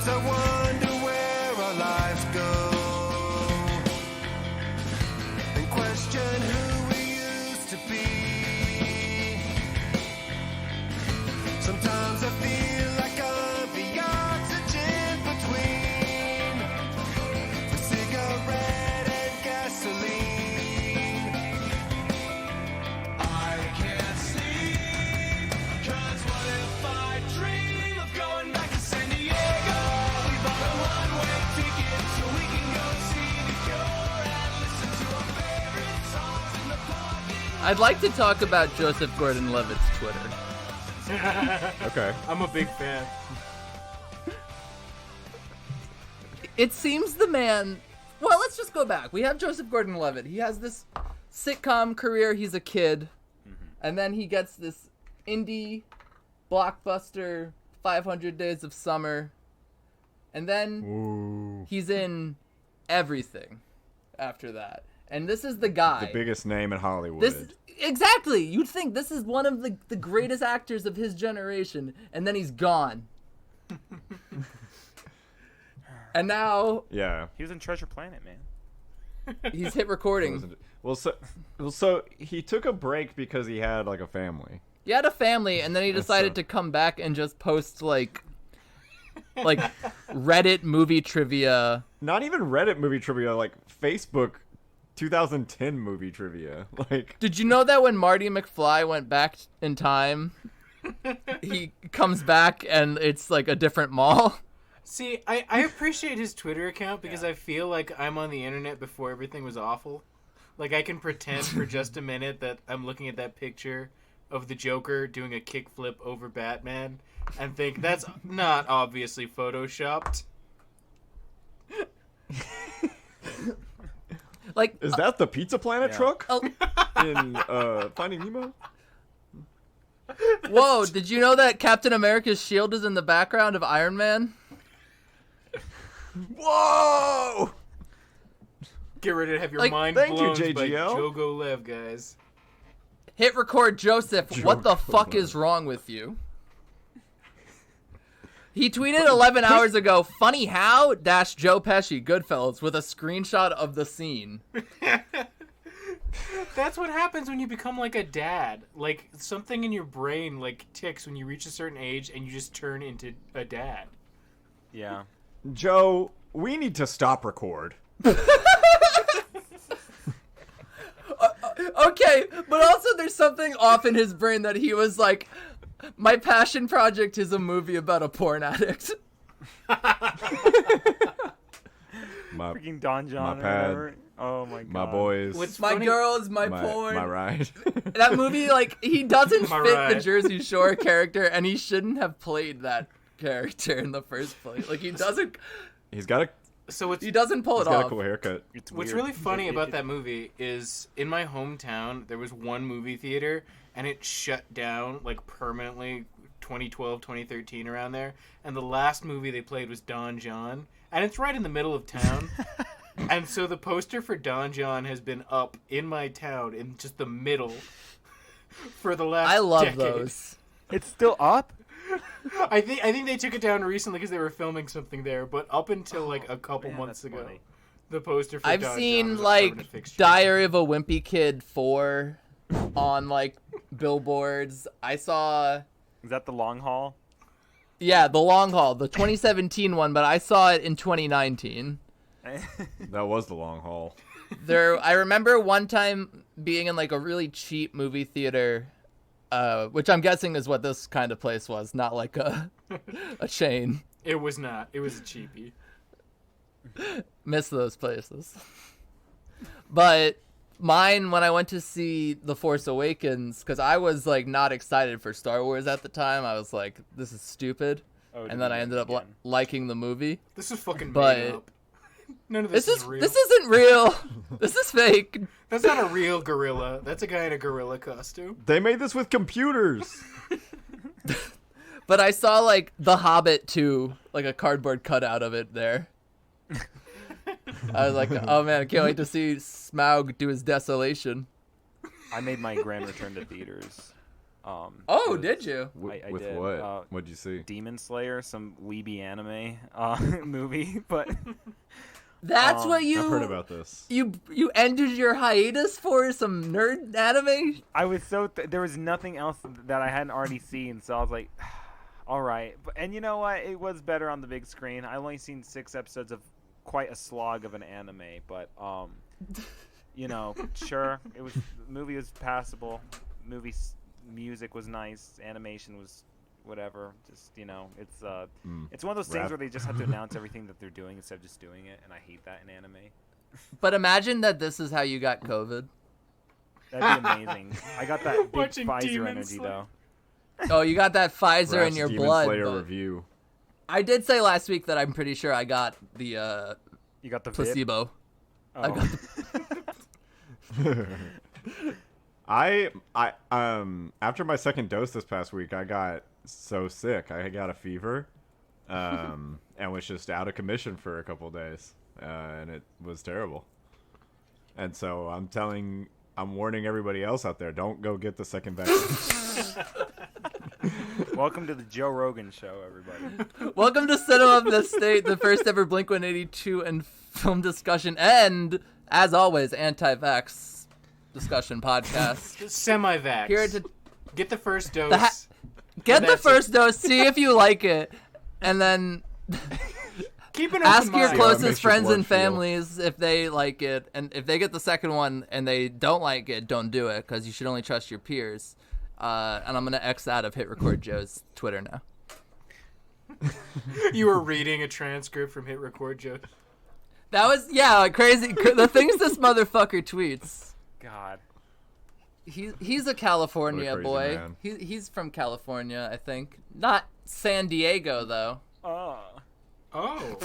Sometimes I wonder where our lives go, and question who we used to be. Sometimes I feel like I'm the oxygen between the cigarette and gasoline. I can't sleep, 'cause what if I dream of going back to San Diego? We bought a one-way ticket so we can go see The Cure and listen to our favorite songs in the parking lot. I'd like to talk about Joseph Gordon-Levitt's Twitter. Okay. I'm a big fan. It seems the man... Well, let's just go back. We have Joseph Gordon-Levitt. He has this sitcom career. He's a kid. And then he gets this indie blockbuster 500 Days of Summer. And then he's in everything after that. And this is the guy. The biggest name in Hollywood. Exactly. You'd think this is one of the greatest actors of his generation. And then he's gone. And now... Yeah. He was in Treasure Planet, man. He's hit recording. Well, so he took a break because he had like a family. He had a family, and then he decided to come back and just post like Reddit movie trivia. Not even Reddit movie trivia, like Facebook 2010 movie trivia. Like, did you know that when Marty McFly went back in time, he comes back and it's like a different mall? See, I appreciate his Twitter account because I feel like I'm on the internet before everything was awful. Like, I can pretend for just a minute that I'm looking at that picture of the Joker doing a kickflip over Batman and think that's not obviously photoshopped. Like, is that the Pizza Planet truck in Finding Nemo? Whoa, did you know that Captain America's shield is in the background of Iron Man? Whoa! Get ready to have your Like, mind thank blown you, by JGL. Jogo Lev, guys. Hit record, Joseph. What the fuck is wrong with you? He tweeted 11 hours ago, funny how, dash Joe Pesci, Goodfellas, with a screenshot of the scene. That's what happens when you become like a dad. Like, something in your brain, like, ticks when you reach a certain age and you just turn into a dad. Yeah. Joe, we need to stop record. Okay, but also there's something off in his brain that he was like, my passion project is a movie about a porn addict. Freaking Don John. My pad. Whatever. Oh my god. My boys. What's My funny- girls, my porn. My ride. That movie, like, he doesn't My fit the ride. Jersey Shore character, and he shouldn't have played that character in the first place. Like, he doesn't He's got a So he doesn't pull it got a off. cool haircut. It's What's weird. really funny about that movie is in my hometown, there was one movie theater and it shut down like permanently 2012, 2013 around there. And the last movie they played was Don John. And it's right in the middle of town. And so the poster for Don John has been up in my town in just the middle for the last I love decade. those. It's still up? I think they took it down recently because they were filming something there, but up until like a couple man, months that's ago, funny. the poster for I've Don John seen, was a like, permanent fixture. Diary of a Wimpy Kid 4 on, like, billboards. I saw... Is that the long haul? Yeah, The Long Haul, the 2017 one, but I saw it in 2019. That was the long haul. I remember one time being in like a really cheap movie theater, which I'm guessing is what this kind of place was, not like a chain. It was not. It was a cheapie. Miss those places. But mine, when I went to see The Force Awakens, because I was like not excited for Star Wars at the time. I was like, this is stupid. Oh, And then I ended up liking the movie. This is fucking But- made up. None of this is real. This isn't real. This is fake. That's not a real gorilla. That's a guy in a gorilla costume. They made this with computers. But I saw like The Hobbit 2, like a cardboard cutout of it there. I was like, oh man, I can't wait to see Smaug do his desolation. I made my grand return to theaters. Oh, it was did you? I With did. what? What'd you see? Demon Slayer, some weeby anime movie, but That's what I've heard you about this. you ended your hiatus for some nerd anime. I was there was nothing else that I hadn't already seen, so I was like, all right. And you know what? It was better on the big screen. I only seen 6 episodes of quite a slog of an anime, but you know, sure, it was the movie was passable. Music was nice, animation was whatever. Just, you know, it's one of those things where they just have to announce everything that they're doing instead of just doing it, and I hate that in anime. But imagine that this is how you got COVID. That'd be amazing. I got that big Watching Pfizer Demon energy Slayer. though. Oh, you got that Pfizer in Perhaps your Demon blood. Slayer but review. I did say last week that I'm pretty sure I got the You got the vid? placebo. Oh. I got the I after my second dose this past week, I got so sick. I got a fever, and was just out of commission for a couple days, and it was terrible. And so I'm warning everybody else out there: don't go get the second vaccine. Welcome to the Joe Rogan show, everybody. Welcome to Cinema of the State, the first ever Blink-182 and film discussion, and as always, anti-vax discussion podcast. Semi-vax. Here to Get the first dose. get And the that's first it. dose, see if you like it, and then Keep an ask open your mind. close- closest makes your friends blood and feel. families if they like it, and if they get the second one and they don't like it, don't do it, because you should only trust your peers. And I'm gonna X out of Hit Record Joe's Twitter now. You were reading a transcript from Hit Record Joe. That was crazy. The things this motherfucker tweets. God. He's a California What a boy. crazy man. He's from California, I think. Not San Diego though. Oh. Oh.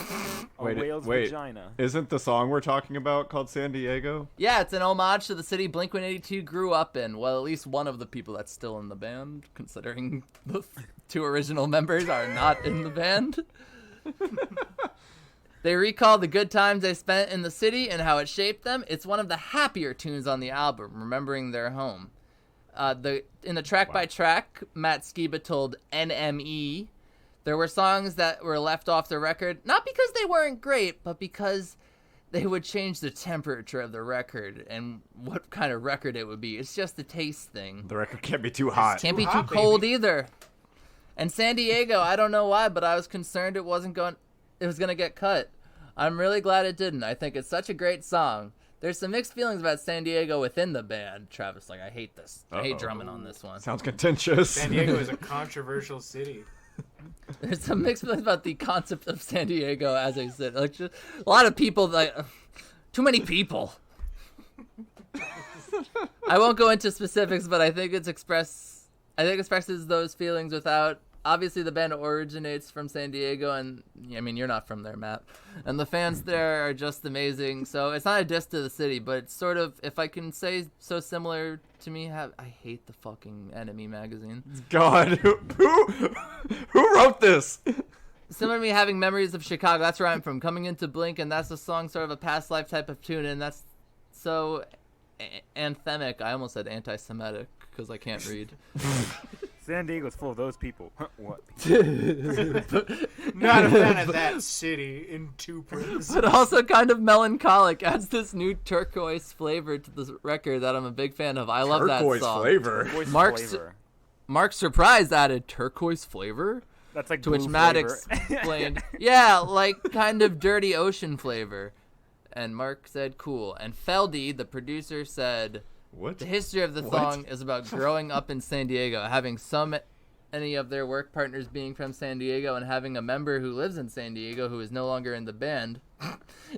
A Wait, whale's wait. vagina. Isn't the song we're talking about called San Diego? Yeah, it's an homage to the city Blink-182 grew up in. Well, at least one of the people that's still in the band, considering the 2 original members are not in the band. They recall the good times they spent in the city and how it shaped them. It's one of the happier tunes on the album, remembering their home. In the track by track, Matt Skiba told NME, there were songs that were left off the record, not because they weren't great, but because they would change the temperature of the record and what kind of record it would be. It's just a taste thing. The record can't be too hot. Can't be too hot, cold baby. either. And San Diego, I don't know why, but I was concerned it was going to get cut. I'm really glad it didn't. I think it's such a great song. There's some mixed feelings about San Diego within the band. Travis, I hate this. I hate Uh-oh. drumming on this one. Sounds contentious. San Diego is a controversial city. There's some mixed feelings about the concept of San Diego, as I said. Like, just, a lot of people, too many people. I won't go into specifics, but I think it expresses those feelings without. Obviously, the band originates from San Diego, and I mean, you're not from there, Matt. And the fans there are just amazing. So it's not a diss to the city, but it's sort of, if I can say so similar to me, I hate the fucking Enemy magazine. God, who wrote this? Similar to me having memories of Chicago. That's where I'm from. Coming into Blink, and that's a song, sort of a past life type of tune, and that's so anthemic. I almost said anti-Semitic because I can't read. San Diego's full of those people. What? Not a fan of that city in 2 prints. But also kind of melancholic. Adds this new turquoise flavor to the record that I'm a big fan of. I love Turquoise that song. flavor. Voice Mark's- flavor. Mark Surprise added turquoise flavor, That's like to which blue Matt flavor. explained, yeah, like kind of dirty ocean flavor. And Mark said cool. And Feldy, the producer, said, What? the history of the What? song is about growing up in San Diego, having any of their work partners being from San Diego, and having a member who lives in San Diego who is no longer in the band.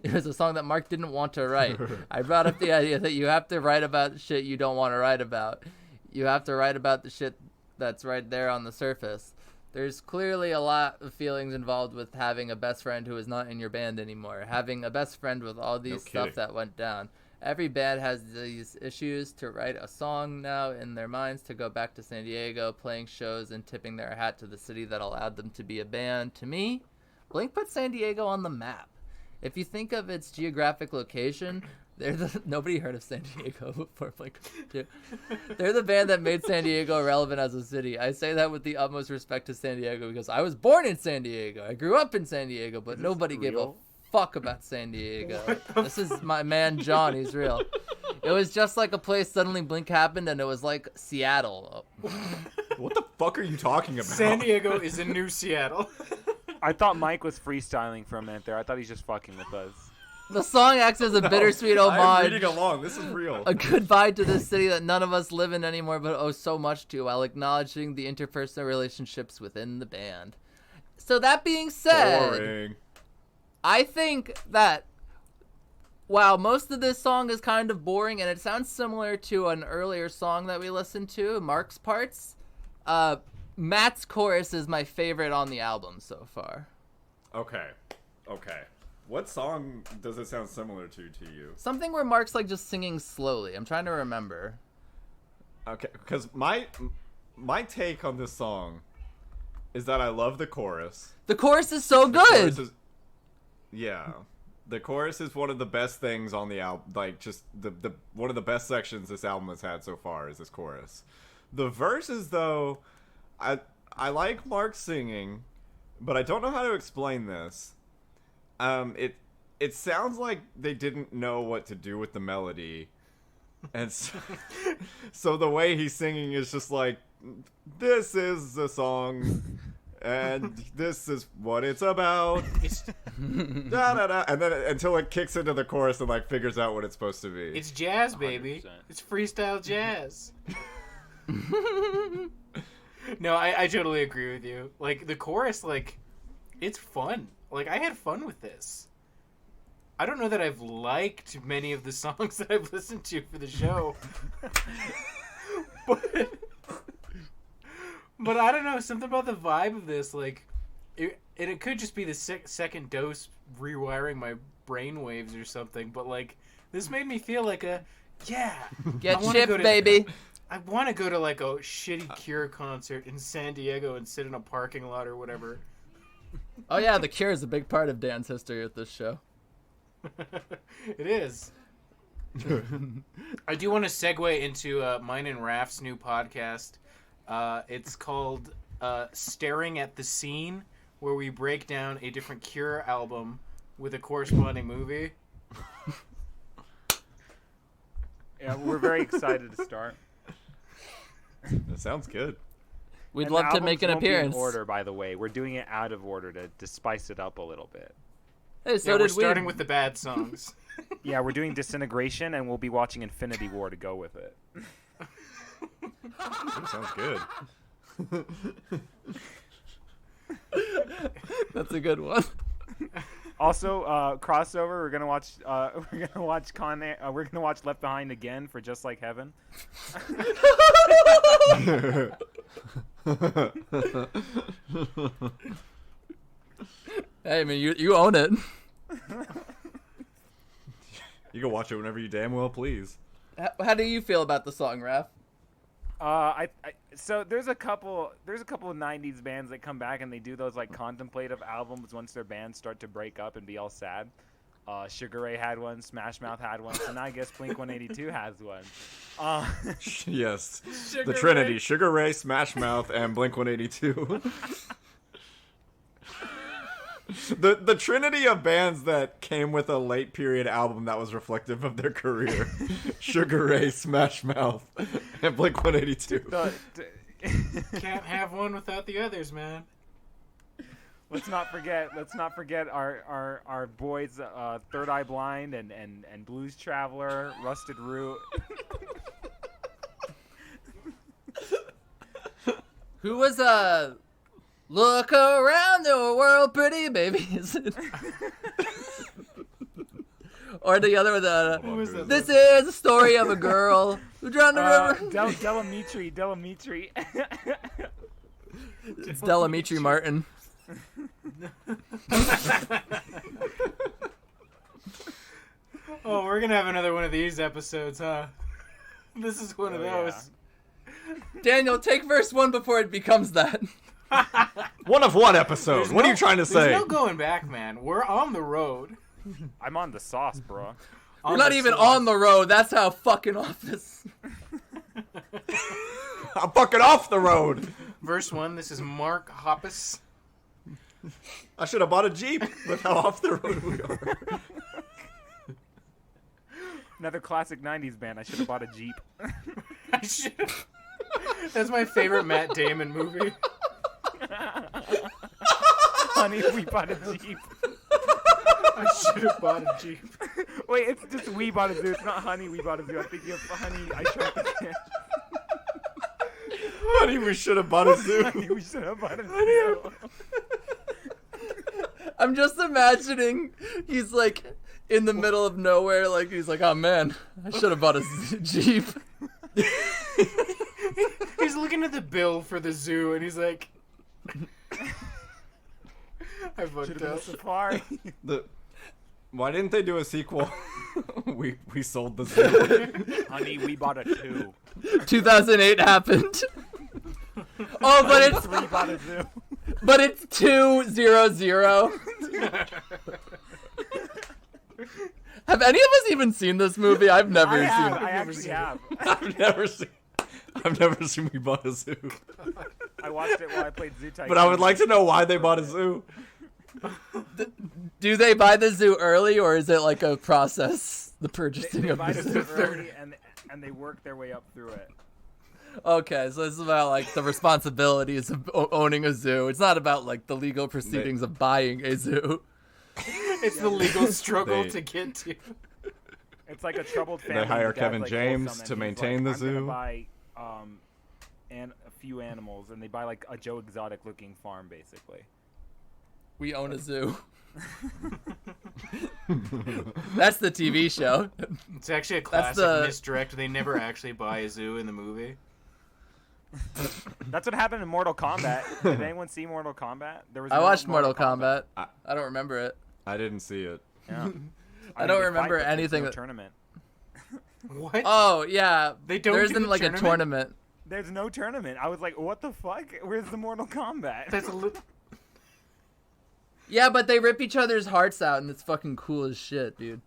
It was a song that Mark didn't want to write. I brought up the idea that you have to write about shit you don't want to write about. You have to write about the shit that's right there on the surface. There's clearly a lot of feelings involved with having a best friend who is not in your band anymore. Having a best friend with all these stuff kidding. that went down. Every band has these issues to write a song now in their minds to go back to San Diego, playing shows and tipping their hat to the city that allowed them to be a band. To me, Blink put San Diego on the map. If you think of its geographic location, Nobody heard of San Diego before Blink-182. They're the band that made San Diego relevant as a city. I say that with the utmost respect to San Diego because I was born in San Diego. I grew up in San Diego, but nobody gave a fuck about San Diego. This is my man John. He's real. It was just like a place suddenly Blink happened, and it was like Seattle. What the fuck are you talking about? San Diego is a new Seattle. I thought Mike was freestyling for a minute there. I thought he's just fucking with us. The song acts as a bittersweet I'm homage. reading along. This is real. A goodbye to this city that none of us live in anymore but owe so much to, while acknowledging the interpersonal relationships within the band. So that being said, Boring. I think that while most of this song is kind of boring and it sounds similar to an earlier song that we listened to, Mark's parts, Matt's chorus is my favorite on the album so far. Okay. What song does it sound similar to you? Something where Mark's like just singing slowly. I'm trying to remember. Okay, because my take on this song is that I love the chorus. The chorus is so good. The chorus is one of the best things on the album. Like, just the one of the best sections this album has had so far is this chorus. The verses, though, I like Mark singing, but I don't know how to explain this. It sounds like they didn't know what to do with the melody, and so the way he's singing is just like, this is the song, and this is what it's about. Da, da, da. And then until it kicks into the chorus and like figures out what it's supposed to be. It's jazz, baby. 100%. It's freestyle jazz. No, I totally agree with you. Like, the chorus, like, it's fun. Like, I had fun with this. I don't know that I've liked many of the songs that I've listened to for the show. But I don't know, something about the vibe of this, like, it could just be the second dose rewiring my brainwaves or something, but, like, this made me feel like Get I chipped, baby. I want to go to, like, a shitty Cure concert in San Diego and sit in a parking lot or whatever. Oh yeah, The Cure is a big part of Dan's history with this show. It is. I do want to segue into mine and Raf's new podcast. It's called Staring at the Scene, where we break down a different Cure album with a corresponding movie. Yeah, we're very excited to start. That sounds good. We'd And love the to make an albums won't be in appearance. order, by the way. We're doing it out of order to spice it up a little bit. Hey, so Yeah, we're did we. starting with the bad songs. Yeah, we're doing Disintegration, and we'll be watching Infinity War to go with it. That sounds good. That's a good one. Also, crossover. We're gonna watch. We're gonna watch Left Behind again for Just Like Heaven. Hey, man, you own it. You can watch it whenever you damn well please. How do you feel about the song, Raph? So there's a couple of '90s bands that come back and they do those like contemplative albums once their bands start to break up and be all sad. Sugar Ray had one, Smash Mouth had one, so now I guess Blink-182 has one. Yes. Sugar The Trinity: Ray. Sugar Ray, Smash Mouth, and Blink-182. The trinity of bands that came with a late period album that was reflective of their career. Sugar Ray, Smash Mouth, and Blink-182. Can't have one without the others, man. Let's not forget our boys, Third Eye Blind and Blues Traveler, Rusted Root. Who was Look around the world, pretty babies. Or the other one, Who was that? this is a story of a girl who drowned in a river. Delamitri. It's Delamitri Martin. Oh, we're gonna have another one of these episodes, huh? This is one of Oh, those. Daniel, take verse 1 before it becomes that. One of one episode. There's What are no- you trying to There's say? no going back, man. We're on the road. I'm on the sauce, bro. We're not even on the road. That's how fucking off this. I'm fucking off the road. Verse 1, this is Mark Hoppus. I should have bought a Jeep with how off the road we are. Another classic 90s band. I should have bought a Jeep. I should. That's my favorite Matt Damon movie. Honey, we bought a Jeep. I should have bought a Jeep. Wait, it's just we bought a zoo. It's not honey, we bought a zoo. I'm thinking of honey, I shrunk the kids. Honey, we should have bought a zoo. Honey, we should have bought a zoo. I'm just imagining he's like in the middle of nowhere, like he's like, oh man, I should have bought a Jeep. He's looking at the bill for the zoo and he's like, I fucked Should have been a up. safari. Why didn't they do a sequel? we sold the zoo. Honey, we bought a 2. 2008 happened. Oh, We bought a zoo. but it's 200. Have any of us even seen this movie? I've never seen it. I actually have. I've never seen We Bought a Zoo. I watched it while I played Zoo Tycoon. But I would like to know why they bought a zoo. Do they buy the zoo early, or is it like a process, the They purchasing of buy the a zoo? zoo early and they work their way up through it. Okay, so this is about like the responsibilities of owning a zoo. It's not about like the legal proceedings of buying a zoo. It's the legal struggle They- to get to. It's like a troubled family. hire The dad's, Kevin like, James wholesome, and to he's maintain like, the I'm gonna zoo. buy and a few animals, and they buy like a Joe Exotic looking farm, basically. We own a zoo. That's the TV show. It's actually a That's classic the- misdirect. They never actually buy a zoo in the movie. That's what happened in Mortal Kombat. Did anyone see Mortal Kombat? There was I no watched Mortal Kombat. I- I don't remember it. I didn't see it. Yeah. I mean, don't they fight, remember but there's anything no that- tournament. What? Oh yeah, They don't there do isn't the like a tournament. There's no tournament. I was like, what the fuck? Where's the Mortal Kombat? That's a little. Yeah, but they rip each other's hearts out, and it's fucking cool as shit, dude.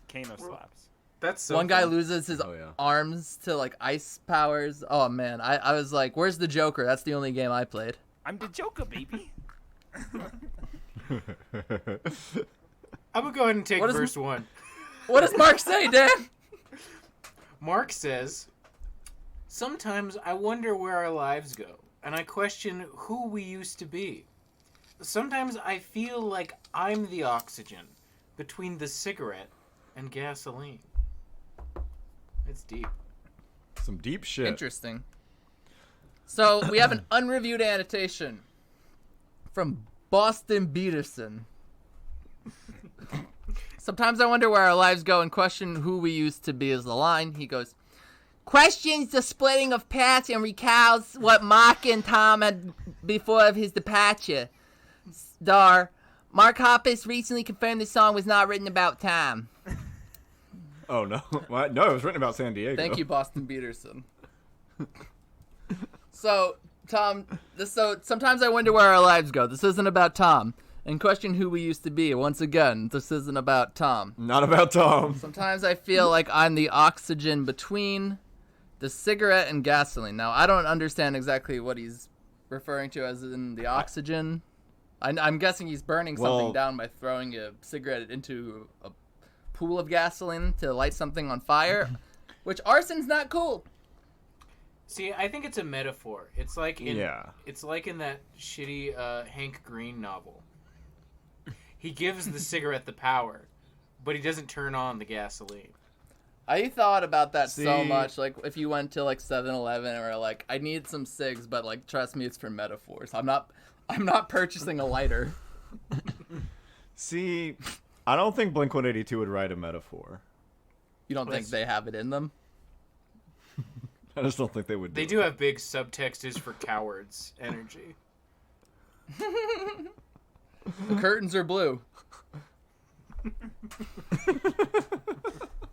Kano slaps. That's so. One guy fun. loses his Oh, yeah. arms to like ice powers. Oh man, I was like, where's the Joker? That's the only game I played. I'm the Joker, baby. I'm gonna go ahead and take What is- verse 1. What does Mark say, Dan? Mark says, "Sometimes I wonder where our lives go, and I question who we used to be. Sometimes I feel like I'm the oxygen between the cigarette and gasoline." It's deep. Some deep shit. Interesting. So we have an unreviewed annotation from Boston Peterson. Sometimes I wonder where our lives go and question who we used to be is the line. He goes, questions the splitting of paths and recounts what Mark and Tom had before of his departure. Star, Mark Hoppus recently confirmed the song was not written about Tom. Oh no, what? No, it was written about San Diego. Thank you, Boston Peterson. So, Tom, so sometimes I wonder where our lives go. This isn't about Tom. And question who we used to be. Once again, this isn't about Tom. Not about Tom. Sometimes I feel like I'm the oxygen between the cigarette and gasoline. Now, I don't understand exactly what he's referring to as in the oxygen. I'm guessing he's burning something Well- down by throwing a cigarette into a pool of gasoline to light something on fire, which arson's not cool. See, I think it's a metaphor. It's like in Yeah. It's like in that shitty Hank Green novel. He gives the cigarette the power, but he doesn't turn on the gasoline. I thought about that so See- much. Like, if you went to like 7-Eleven or like, I need some cigs, but like, trust me, it's for metaphors. I'm not purchasing a lighter. See, I don't think Blink-182 would write a metaphor. You don't think Let's- they have it in them? I just don't think they would. They it. do have big subtext is for cowards energy. The curtains are blue.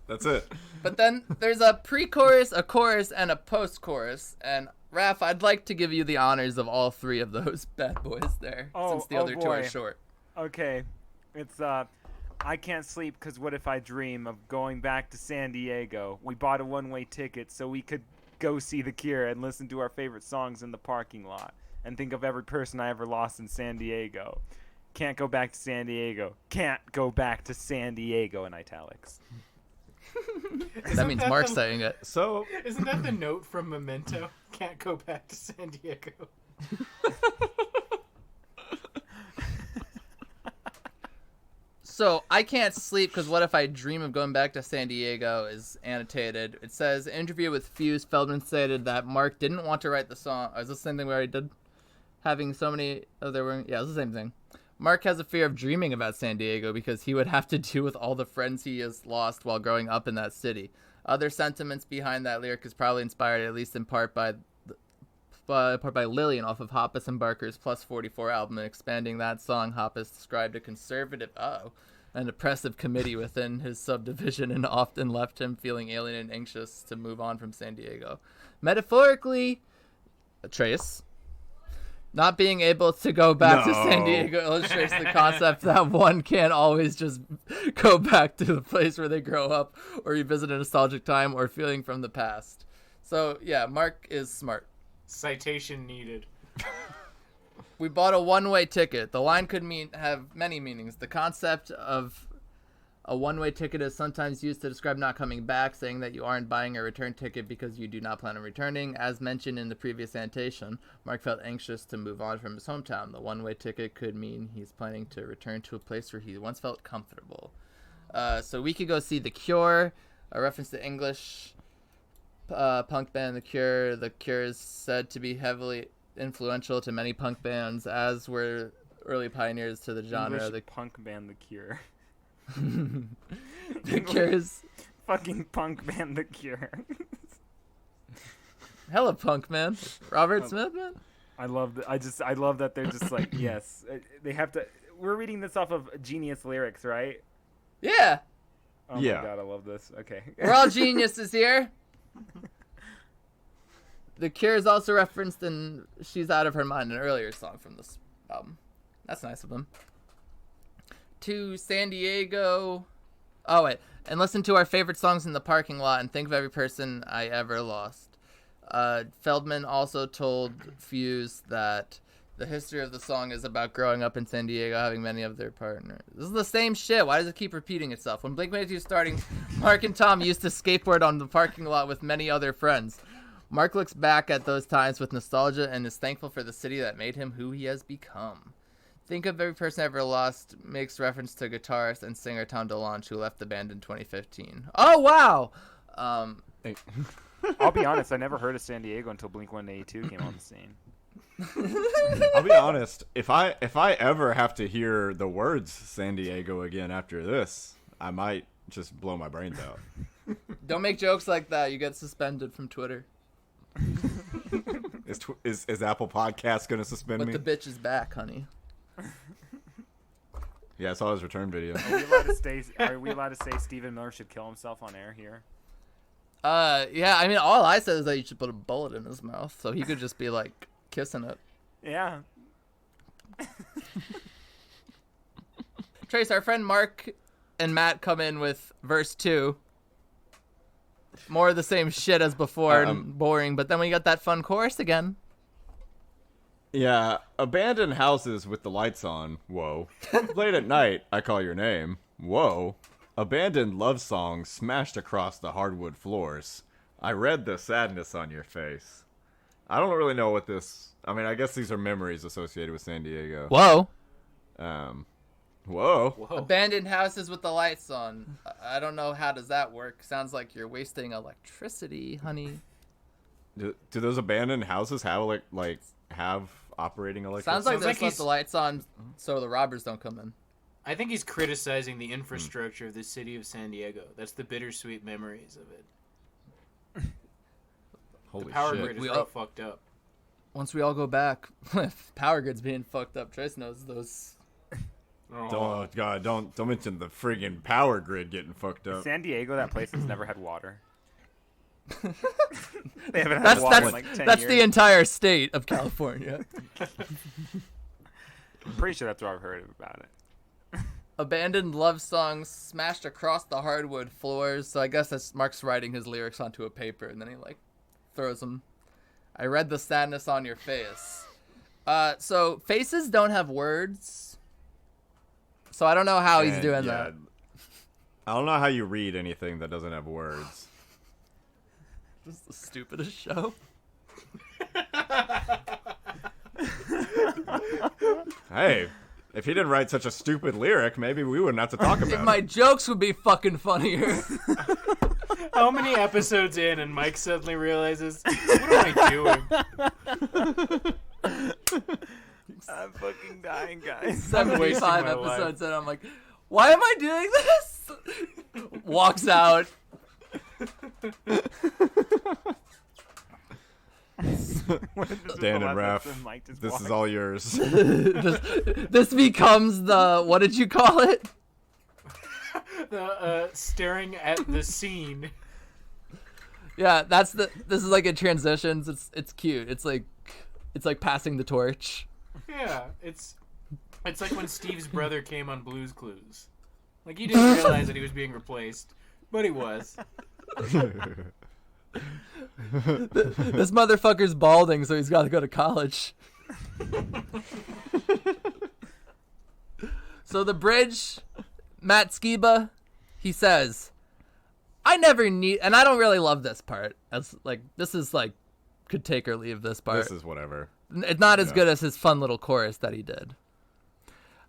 That's it. But then there's a pre-chorus, a chorus, and a post-chorus. And Raph, I'd like to give you the honors of all three of those bad boys there, Oh, since the oh other two are boy. short. Okay. It's I can't sleep because what if I dream of going back to San Diego? We bought a one-way ticket so we could go see The Cure and listen to our favorite songs in the parking lot and think of every person I ever lost in San Diego. Can't go back to San Diego. Can't go back to San Diego in italics. That means Mark's saying it. So Isn't that the note from Memento? Can't go back to San Diego. So, I can't sleep because what if I dream of going back to San Diego is annotated. It says, interview with Fuse, Feldman stated that Mark didn't want to write the song. Is this the same thing we already did? Having so many... Oh, there were... Yeah, it's the same thing. Mark has a fear of dreaming about San Diego because he would have to deal with all the friends he has lost while growing up in that city. Other sentiments behind that lyric is probably inspired, at least in part, by Lillian off of Hoppus and Barker's Plus 44 album, and expanding that song, Hoppus described a conservative, an oppressive committee within his subdivision and often left him feeling alien and anxious to move on from San Diego. Metaphorically, Trace, not being able to go back to San Diego illustrates the concept that one can't always just go back to the place where they grow up or revisit a nostalgic time or feeling from the past. So, yeah, Mark is smart. Citation needed. We bought a one-way ticket. The line could have many meanings. The concept of a one-way ticket is sometimes used to describe not coming back, saying that you aren't buying a return ticket because you do not plan on returning. As mentioned in the previous annotation, Mark felt anxious to move on from his hometown. The one-way ticket could mean he's planning to return to a place where he once felt comfortable. So we could go see The Cure, a reference to English punk band The Cure. The Cure is said to be heavily influential to many punk bands, as were early pioneers to the genre. English The punk band The Cure. The Cure's Fucking punk band The Cure. hella punk, man. Robert Smith, man. I love that they're just like, yes, they have to. We're reading this off of Genius Lyrics, right? Yeah, Oh Yeah. my god, I love this. Okay. we're all geniuses here. The Cure is also referenced in She's Out of Her Mind, an earlier song from this album. That's nice of them. To San Diego. Oh, wait. And listen to our favorite songs in the parking lot and think of every person I ever lost. Feldman also told Fuse that the history of the song is about growing up in San Diego, having many of their partners. This is the same shit. Why does it keep repeating itself? When Blink-182 starting, Mark and Tom used to skateboard on the parking lot with many other friends. Mark looks back at those times with nostalgia and is thankful for the city that made him who he has become. Think of Every Person I Ever Lost makes reference to guitarist and singer Tom DeLonge, who left the band in 2015. Oh, wow! Hey. I'll be honest, I never heard of San Diego until Blink-182 came on the scene. I'll be honest. If I ever have to hear the words San Diego again after this, I might just blow my brains out. Don't make jokes like that. You get suspended from Twitter. Is Apple Podcasts gonna suspend But me? the bitch is back, honey. Yeah, I saw his return video. Are we allowed to say Stephen Miller should kill himself on air here? Yeah, I mean, all I said is that you should put a bullet in his mouth, so he could just be, like, kissing it. Yeah. Trace, our friend Mark and Matt come in with verse 2. More of the same shit as before and boring, but then we got that fun chorus again. Yeah, abandoned houses with the lights on. Whoa. Late at night, I call your name. Whoa. Abandoned love songs smashed across the hardwood floors. I read the sadness on your face. I don't really know what this... I mean, I guess these are memories associated with San Diego. Whoa. Whoa. Abandoned houses with the lights on. I don't know, how does that work? Sounds like you're wasting electricity, honey. Do those abandoned houses have have operating electricity? Sounds like Sounds they like left he's- the lights on so the robbers don't come in. I think he's criticizing the infrastructure of the city of San Diego. That's the bittersweet memories of it. Holy The power shit. grid is We real all- fucked up. Once we all go back, power grid's being fucked up. Trace knows those. Oh god, don't mention the friggin' power grid getting fucked up. San Diego, that place has never had water. They haven't had That's water in like 10 that's years. the entire state of California. I'm pretty sure that's what I've heard about it. Abandoned love songs smashed across the hardwood floors. So I guess that's Mark's writing his lyrics onto a paper, and then he like throws them. I read the sadness on your face. So faces don't have words. So I don't know how he's doing that. I don't know how you read anything that doesn't have words. This is the stupidest show. Hey, if he didn't write such a stupid lyric, maybe we wouldn't have to talk about My it. jokes would be fucking funnier. How many episodes in and Mike suddenly realizes, what am I doing? I'm fucking dying, guys. 75 my life. episodes in, I'm like, why am I doing this? Walks out. Dan and Raph, this is all yours. This becomes the, what did you call it? The staring at the scene. Yeah, this is like in transitions. It's cute. It's like passing the torch. Yeah, it's like when Steve's brother came on Blue's Clues. Like, he didn't realize that he was being replaced, but he was. This motherfucker's balding, so he's got to go to college. So the bridge, Matt Skiba, he says, I never need, and I don't really love this part. As like, this is like, could take or leave this part. This is whatever. It's not as good as his fun little chorus that he did.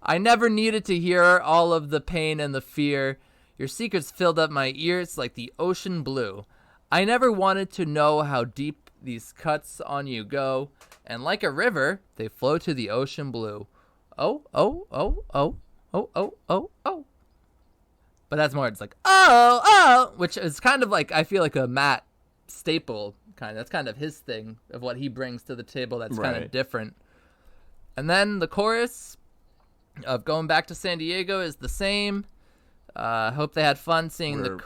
I never needed to hear all of the pain and the fear. Your secrets filled up my ears like the ocean blue. I never wanted to know how deep these cuts on you go. And like a river, they flow to the ocean blue. Oh, oh, oh, oh, oh, oh, oh, oh. But that's more, it's like, oh, oh, which is kind of like, I feel like a Matt staple kind of. That's kind of his thing of what he brings to the table that's kind of different. And then the chorus of Going Back to San Diego is the same. Hope they had fun seeing the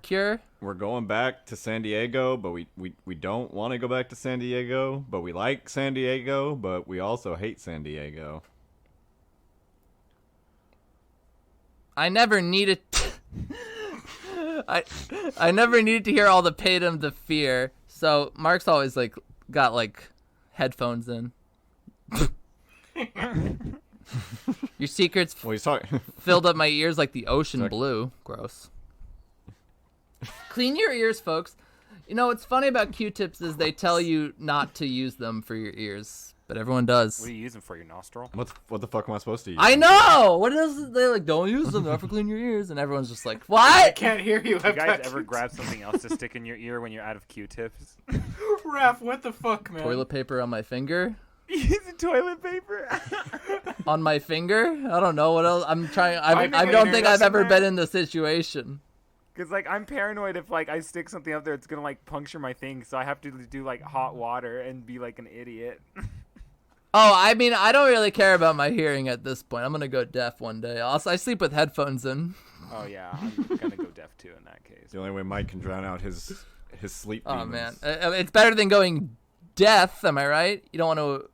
Cure. We're going back to San Diego, but we don't want to go back to San Diego, but we like San Diego, but we also hate San Diego. I never needed I never needed to hear all the pain, the fear. So Mark's always like got like headphones in. Your secrets Well, he's talking. filled up my ears like the ocean blue. Gross. Clean your ears, folks. You know what's funny about Q-tips is they tell you not to use them for your ears, but everyone does. What are you using for, your nostril? What the fuck am I supposed to use? I know. What is they like? Don't use them. Not for clean your ears, and everyone's just like, I what? can't hear you. You guys ever grab something else to stick in your ear when you're out of Q-tips? Raph, what the fuck, man? Toilet paper on my finger. Using toilet paper? On my finger? I don't know what else. I'm trying. I never don't think I've ever interested been in the situation. Because, like, I'm paranoid if, like, I stick something up there, it's going to, like, puncture my thing. So I have to do, like, hot water and be, like, an idiot. Oh, I mean, I don't really care about my hearing at this point. I'm going to go deaf one day. Also, I sleep with headphones in. Oh, yeah. I'm going to go deaf, too, in that case. The only way Mike can drown out his sleep demons. Oh, man. It's better than going deaf, am I right? You don't want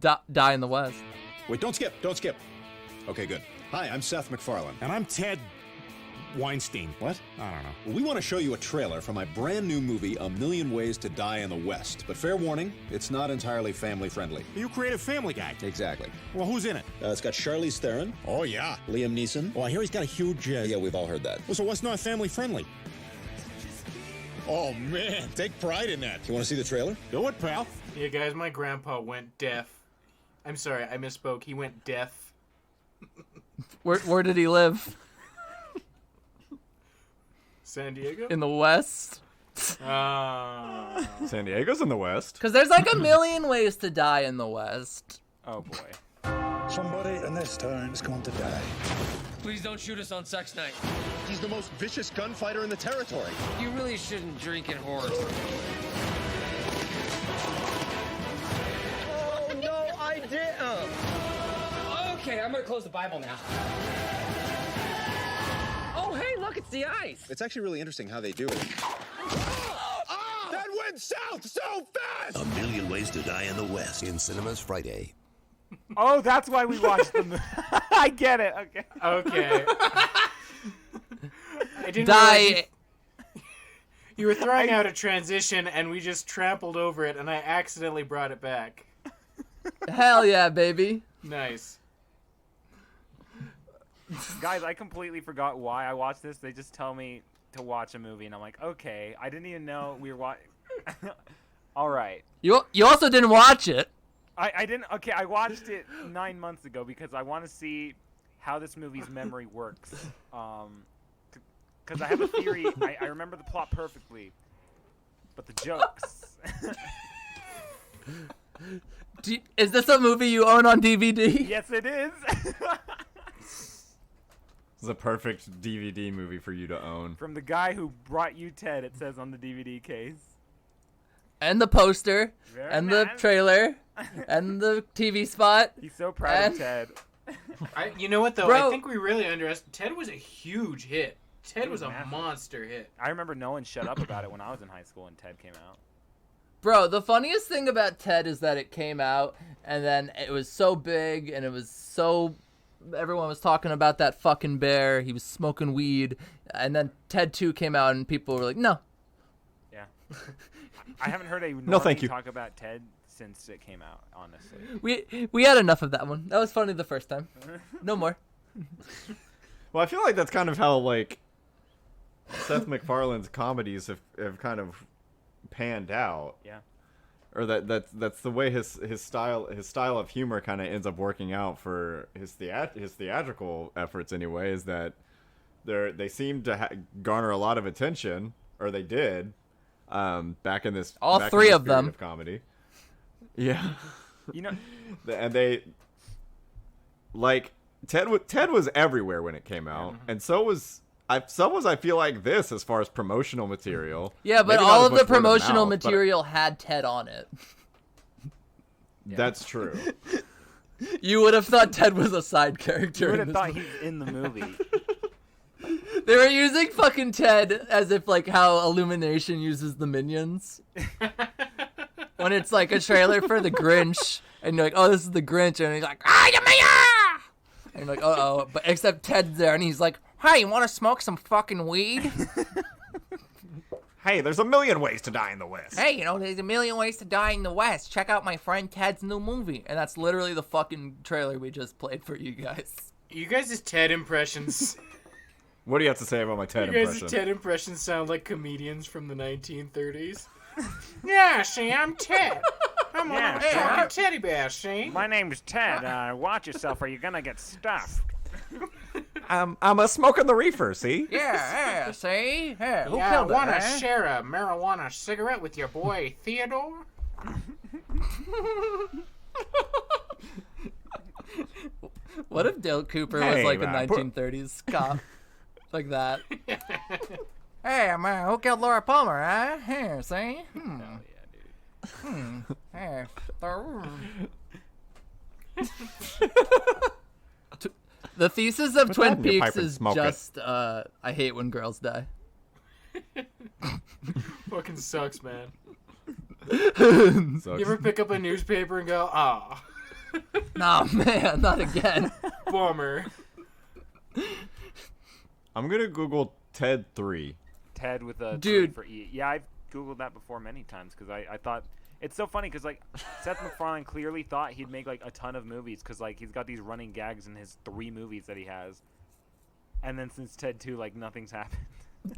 to die in the West. Wait, don't skip. Okay, good. Hi, I'm Seth MacFarlane. And I'm Ted Weinstein. What? I don't know. Well, we want to show you a trailer for my brand new movie, A Million Ways to Die in the West. But fair warning, it's not entirely family friendly. You creative Family Guy. Exactly. Well, who's in it? It's got Charlize Theron, Oh, yeah. Liam Neeson. Well, I hear he's got a huge... Yeah, we've all heard that. Well, so what's not family friendly? Oh, man. Take pride in that. You want to see the trailer? Do it, pal. Yeah, guys, my grandpa went deaf. I'm sorry, I misspoke. He went deaf. Where did he live? San Diego? In the West? San Diego's in the West. Because there's like a million ways to die in the West. Oh, boy. Somebody in this town is going to die. Please don't shoot us on sex night. He's the most vicious gunfighter in the territory. You really shouldn't drink at Horace. Oh, no, I didn't. Okay, I'm gonna close the Bible now. Oh, hey, look, it's the ice. It's actually really interesting how they do it. That went south so fast! A Million Ways to Die in the West. In cinemas Friday. Oh, that's why we watched the movie. I get it. Okay. Okay. I didn't realize Die. you were throwing out a transition, and we just trampled over it, and I accidentally brought it back. Hell yeah, baby. Nice. Guys, I completely forgot why I watched this. They just tell me to watch a movie, and I'm like, okay. I didn't even know we were watching. All right. You also didn't watch it. I didn't. Okay, I watched it 9 months ago because I want to see how this movie's memory works. Because I have a theory. I remember the plot perfectly, but the jokes. Is this a movie you own on DVD? Yes, it is. This is a perfect DVD movie for you to own. From the guy who brought you Ted, it says on the DVD case. And the poster, Very and the nice. trailer, and the TV spot. He's so proud of Ted. You know what, though? Bro. I think we really underestimated. Ted was a huge hit. Ted It was was a massive. monster hit. I remember no one shut up about it when I was in high school and Ted came out. Bro, the funniest thing about Ted is that it came out, and then it was so big, and it was so... Everyone was talking about that fucking bear. He was smoking weed. And then Ted 2 came out, and people were like, no. Yeah. I haven't heard a No, thank normie you. talk about Ted since it came out, honestly. We had enough of that one. That was funny the first time. No more. Well, I feel like that's kind of how, like, Seth MacFarlane's comedies have kind of panned out. Yeah. Or that's the way his style of humor kind of ends up working out for his theatrical efforts anyway. Is that they seem to garner a lot of attention, or they did, back in this All back in three this of period them. of comedy. Yeah, You know, and they like Ted was everywhere when it came out, and so was I feel like this as far as promotional material. Yeah, but Maybe not all as of the much word promotional mouth, but material had Ted on it. That's true. You would have thought Ted was a side character. you would in have this thought movie. he's in the movie. They were using fucking Ted as if like how Illumination uses the Minions. When it's like a trailer for the Grinch, and you're like, oh, this is the Grinch, and he's like, ah, you me, and you're like, uh-oh, but except Ted's there, and he's like, hey, you want to smoke some fucking weed? Hey, there's a million ways to die in the West. Hey, there's a million ways to die in the West. Check out my friend Ted's new movie. And that's literally the fucking trailer we just played for you guys. You guys' Ted impressions. What do you have to say about my Ted You guys' impression? Ted impressions sound like comedians from the 1930s. Yeah, see, I'm Ted. I'm one of the Yeah, fucking teddy bears, see? My name's Ted. Watch yourself or you're gonna get stuffed. I'm a smoking the reefer, see? Yeah, see? Yeah, who Yeah, killed want to her, share a marijuana cigarette with your boy Theodore? What if Dale Cooper was Hey, like a man, 1930s cop? Like that. Hey, man, who killed Laura Palmer, huh? Here, see? Hell yeah, dude. Hey. The thesis of Put Twin that in your Peaks pipe and is smoke it. just, I hate when girls die. Fucking sucks, man. Sucks. You ever pick up a newspaper and go, ah, Nah, man, not again. bummer. I'm gonna Google Ted 3. Ted with a Dude. T for E. Yeah, I've Googled that before many times because I thought it's so funny because like Seth MacFarlane clearly thought he'd make like a ton of movies because like he's got these running gags in his 3 movies that he has, and then since Ted 2 like nothing's happened.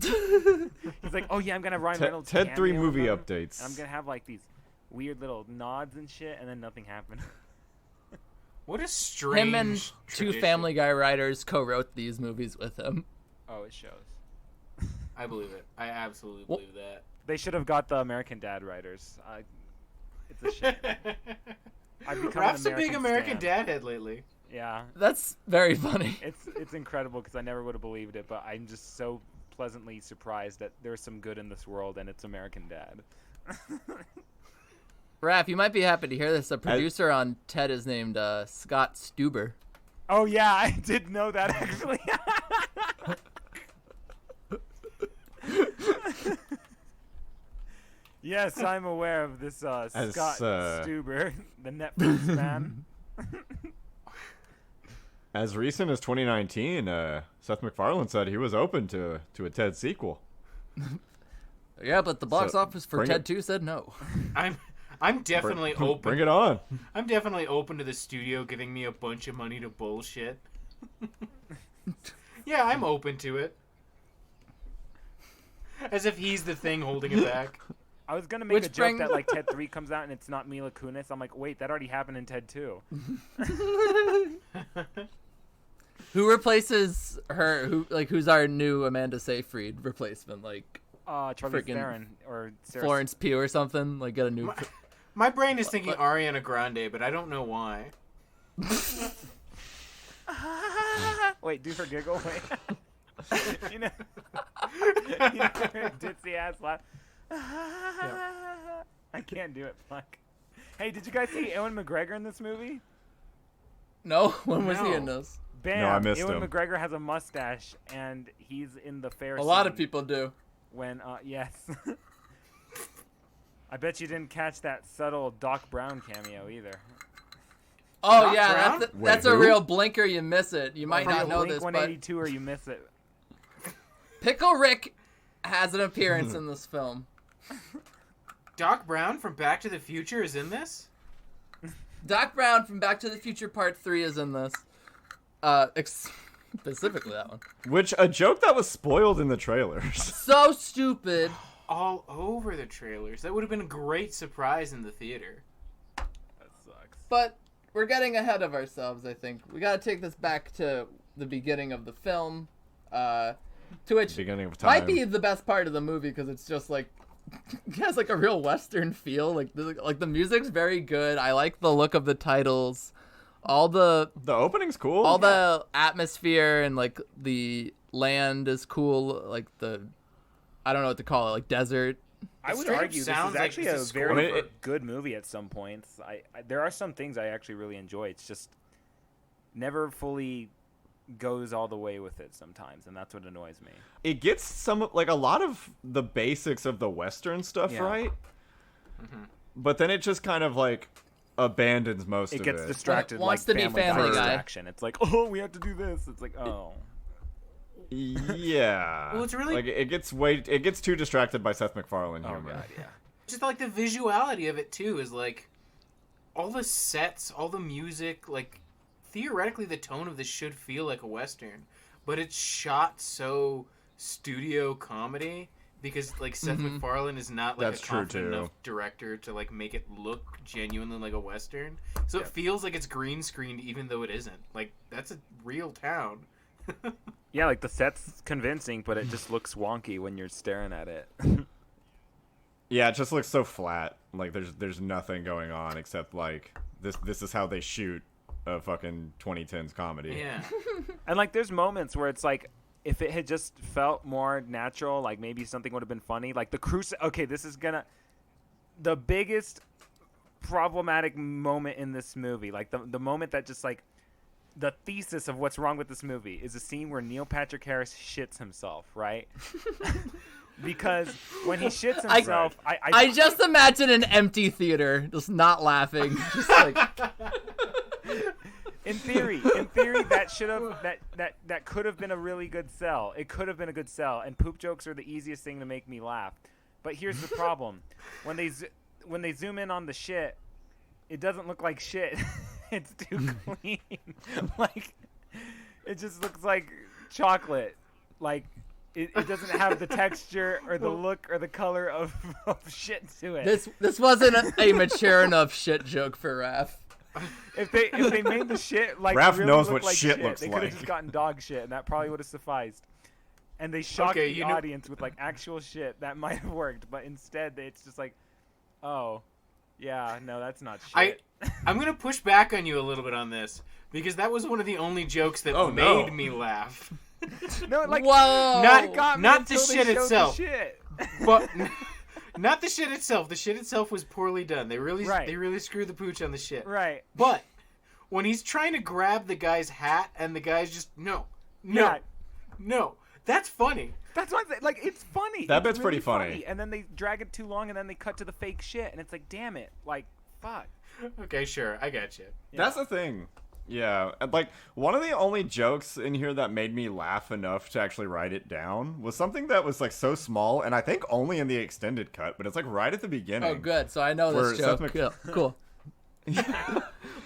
He's like, oh yeah, I'm gonna have Ryan Reynolds. Ted 3 cameo in movie them, updates. and I'm gonna have like these weird little nods and shit, and then nothing happened. What a strange Him and two tradition. Family Guy writers co-wrote these movies with him. Oh, it shows. I believe it. I absolutely Well- believe that. They should have got the American Dad writers. It's a shame. I've become Ralph's an a big American stan. Dad head lately. Yeah, That's very funny. it's incredible because I never would have believed it, but I'm just so pleasantly surprised that there's some good in this world and it's American Dad. Raph, you might be happy to hear this. A producer on Ted is named Scott Stuber. Oh yeah, I did know that actually. Yes, I'm aware of this Scott Stuber, the Netflix man. As recent as 2019, Seth MacFarlane said he was open to a Ted sequel. Yeah, but the box So, office for bring Ted it- 2 said no. I'm definitely open. Bring it on. I'm definitely open to the studio giving me a bunch of money to bullshit. Yeah, I'm open to it. As if he's the thing holding it back. I was gonna make Which a joke bring- that like Ted 3 comes out and it's not Mila Kunis. I'm like, wait, that already happened in Ted 2. Who replaces her? Who's our new Amanda Seyfried replacement? Like Charlize Freaking Theron or Sarah Florence Pugh or something? Like get a new. My brain is thinking Ariana Grande, but I don't know why. Wait, do her giggle. Wait. you know her ditzy ass laugh. I can't do it. Fuck. Hey, did you guys see Ewan McGregor in this movie? No, when was he No. in this? Bam! No, I missed Ewan him. McGregor has a mustache, and he's in the fair. A lot of scene people do. When yes. I bet you didn't catch that subtle Doc Brown cameo either. Oh Doc yeah, Brown? that's a who? real blinker. You miss it. You might Or not you know Blink this, but 182 or you miss it. Pickle Rick has an appearance in this film. Doc Brown from Back to the Future is in this? Doc Brown from Back to the Future Part 3 is in this. Specifically that one. Which, a joke that was spoiled in the trailers. So stupid. All over the trailers. That would have been a great surprise in the theater. That sucks. But we're getting ahead of ourselves, I think. We gotta take this back to the beginning of the film. To which Beginning of time. might be the best part of the movie because it's just like it has like a real Western feel. Like the music's very good. I like the look of the titles. All the opening's cool. the atmosphere and like the land is cool. Like I don't know what to call it, like desert. I would straight up argue this sounds is like actually it's a a score. very I mean, good movie at some points. There are some things I actually really enjoy. It's just never fully goes all the way with it sometimes, and that's what annoys me. It gets some, like, a lot of the basics of the Western stuff Yeah. right. But then it just kind of, like, abandons most It of gets it. distracted, Wants like to be Family Guy. distraction. It's like, oh, we have to do this. It's like, oh. Yeah. Well, it's really- like it gets too distracted by Seth MacFarlane humor. God, yeah. Just like the visuality of it too is like all the sets, all the music, like theoretically the tone of this should feel like a Western, but it's shot so studio comedy because like Seth MacFarlane is not like That's a true, confident too. enough director to like make it look genuinely like a Western. So it feels like it's green screened even though it isn't. Like that's a real town. Yeah, like the set's convincing, but it just looks wonky when you're staring at it. Yeah, it just looks so flat. Like there's nothing going on except like this is how they shoot a fucking 2010s comedy. Yeah. And like there's moments where it's like if it had just felt more natural, like maybe something would have been funny. Like the okay, this is the biggest problematic moment in this movie. Like the moment that just like the thesis of what's wrong with this movie is a scene where Neil Patrick Harris shits himself, right? Because when he shits himself, I just imagine an empty theater, just not laughing, just like in theory, that should have that could have been a really good sell. It could have been a good sell, and poop jokes are the easiest thing to make me laugh. But here's the problem: when they zoom in on the shit, it doesn't look like shit. It's too clean. Like it just looks like chocolate. Like it doesn't have the texture or the look or the color of shit to it. this wasn't a mature enough shit joke for Raph. If they made the shit like Raph really knows look what like shit looks they could have like. just gotten dog shit, and that probably would have sufficed. And they shocked Okay, the you know- audience with like actual shit that might have worked, but instead it's just like, oh, yeah, no, that's not shit. I'm gonna push back on you a little bit on this because that was one of the only jokes that Oh, no. made me laugh. No, like Whoa! it got me not the until they shit showed the itself. shit. But not the shit itself. The shit itself was poorly done. They really Right. screwed the pooch on the shit. Right. But when he's trying to grab the guy's hat and the guy's just no, Yeah. that's funny. That's what I'm saying. Like, it's funny. That It's bit's pretty really funny. And then they drag it too long, and then they cut to the fake shit, and it's like, damn it. Like, fuck? Okay, sure, I got you. That's the thing. Yeah, and, like, one of the only jokes in here that made me laugh enough to actually write it down was something that was, like, so small, and I think only in the extended cut, but it's, like, right at the beginning. Oh, good. So I know Where this joke. Seth Cool.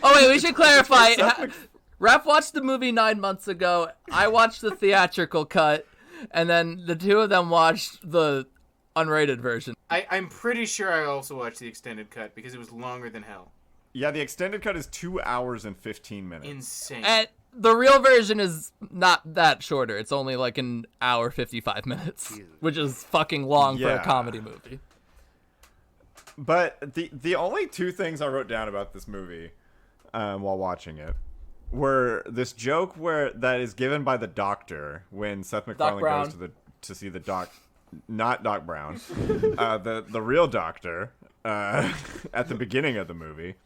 Oh, wait, we should clarify. Seth Raph watched the movie 9 months ago. I watched the theatrical cut, and then the two of them watched the unrated version. I'm pretty sure I also watched the extended cut because it was longer than hell. Yeah, the extended cut is 2 hours and 15 minutes. Insane. And the real version is not that shorter. It's only like an hour 55 minutes, which is fucking long for a comedy movie. But the only two things I wrote down about this movie while watching it were this joke that is given by the doctor when Seth MacFarlane goes to see the doc, not Doc Brown, the real doctor at the beginning of the movie,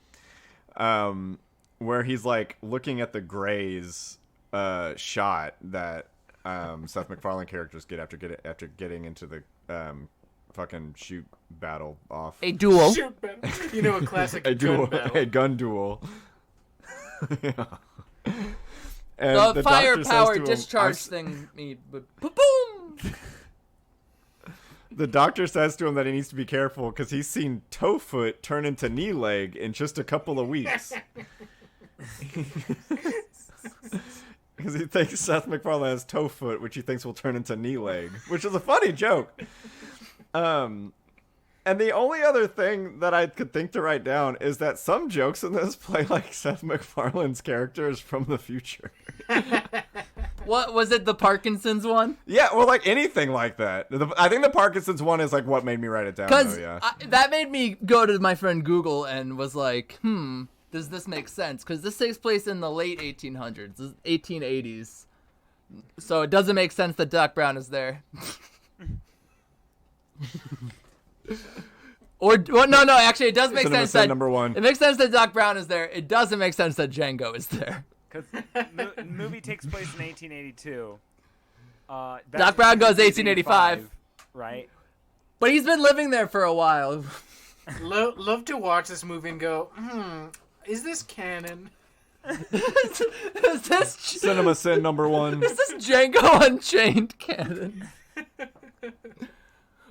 where he's like looking at the Greys shot that Seth MacFarlane characters get after getting into the fucking shoot battle off. A duel. Shoot battle. You know, a classic a duel, gun battle. a gun duel. Yeah. And The doctor fire says power to him, discharge thing, but boom. The doctor says to him that he needs to be careful because he's seen toe foot turn into knee leg in just a couple of weeks. Because he thinks Seth MacFarlane has toe foot, which he thinks will turn into knee leg, which is a funny joke. And the only other thing that I could think to write down is that some jokes in this play like Seth MacFarlane's character is from the future. What was it? The Parkinson's one? Yeah, well, like anything like that. I think the Parkinson's one is like what made me write it down. Because yeah. that made me go to my friend Google and was like, does this make sense? Because this takes place in the late 1800s, 1880s. So it doesn't make sense that Doc Brown is there. No, actually, it does make sense that number one. It makes sense that Doc Brown is there. It doesn't make sense that Django is there. Because the movie takes place in 1882. Doc Brown goes 1885. Right? But he's been living there for a while. Love to watch this movie and go, is this canon? Is this Cinema Sin number one. Is this Django Unchained canon?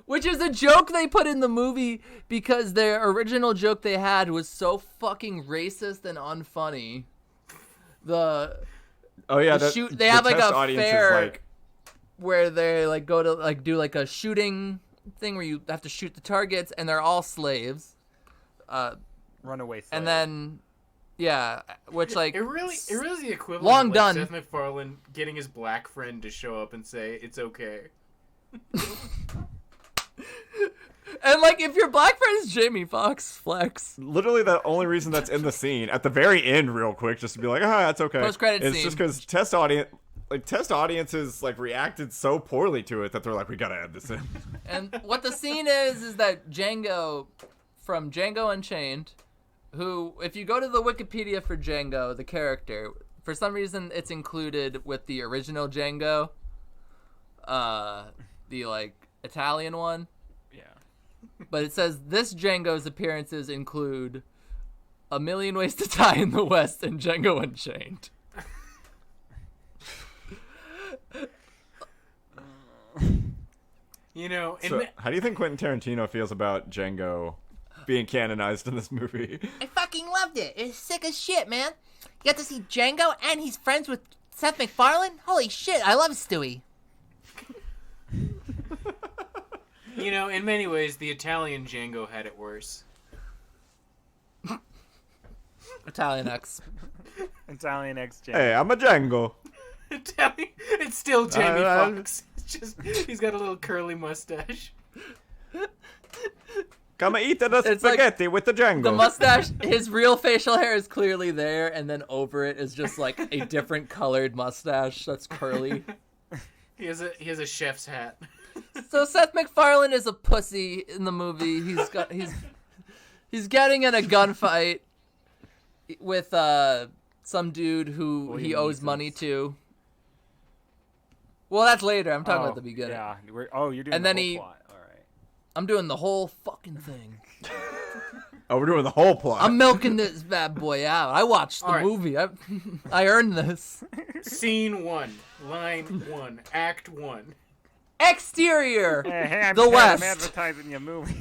Which is a joke they put in the movie because their original joke they had was so fucking racist and unfunny. They have like a fair where they like go to like do like a shooting thing where you have to shoot the targets and they're all slaves. Runaway slaves. And then which like it really is the equivalent long of like done. Seth MacFarlane getting his black friend to show up and say it's okay. And like if your black friend is Jamie Foxx, flex. Literally the only reason that's in the scene at the very end, real quick, just to be like, that's okay. Post-credit It's scene. just because test audiences like reacted so poorly to it that they're like, we gotta add this in. And what the scene is that Django from Django Unchained, who, if you go to the Wikipedia for Django, the character, for some reason it's included with the original Django, the like Italian one. Yeah. But it says this Django's appearances include A Million Ways to Die in the West and Django Unchained. You know, how do you think Quentin Tarantino feels about Django being canonized in this movie? I fucking loved it. It's sick as shit, man. You got to see Django and he's friends with Seth MacFarlane? Holy shit, I love Stewie. You know, in many ways, the Italian Django had it worse. Italianx. Italianx Django. Hey, I'm a Django. It's still Jamie Foxx. It's just he's got a little curly mustache. Come eat the spaghetti with the Django. The mustache, his real facial hair is clearly there, and then over it is just like a different colored mustache that's curly. He has a chef's hat. So Seth MacFarlane is a pussy in the movie. He's getting in a gunfight with some dude who he owes money to. Well, that's later. I'm talking about the beginning. Yeah. You're doing and the then whole plot. All right. I'm doing the whole fucking thing. Oh, we're doing the whole plot. I'm milking this bad boy out. I watched the All right. movie. I earned this. Scene 1, line 1, act 1. Exterior. Hey, I'm The Ted, West. I'm advertising your movie.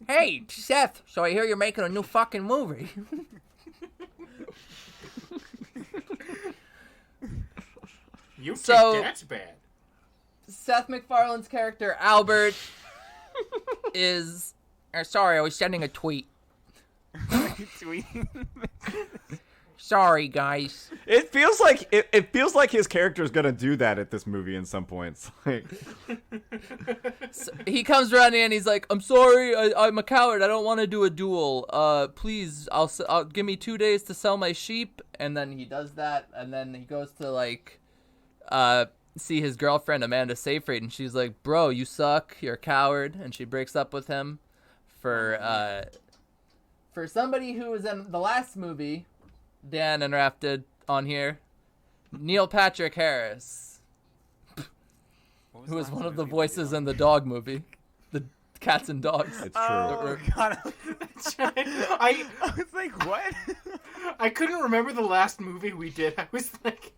Hey, Seth, so I hear you're making a new fucking movie. You So- think that's bad? Seth MacFarlane's character Albert is. Sorry, I was sending a tweet. Tweeting. Sorry, guys. It feels like it feels like his character's gonna do that at this movie in some points. Like, He comes running and he's like, "I'm sorry, I'm a coward. I don't want to do a duel. Please, I'll give me 2 days to sell my sheep." And then he does that, and then he goes to like, see his girlfriend Amanda Seyfried, and she's like, "Bro, you suck. You're a coward." And she breaks up with him for somebody who was in the last movie. Dan interrupted on here. Neil Patrick Harris, who was one of the voices in the dog movie, the Cats and Dogs. it's true. Oh, God. I was like, what? I couldn't remember the last movie we did. I was like,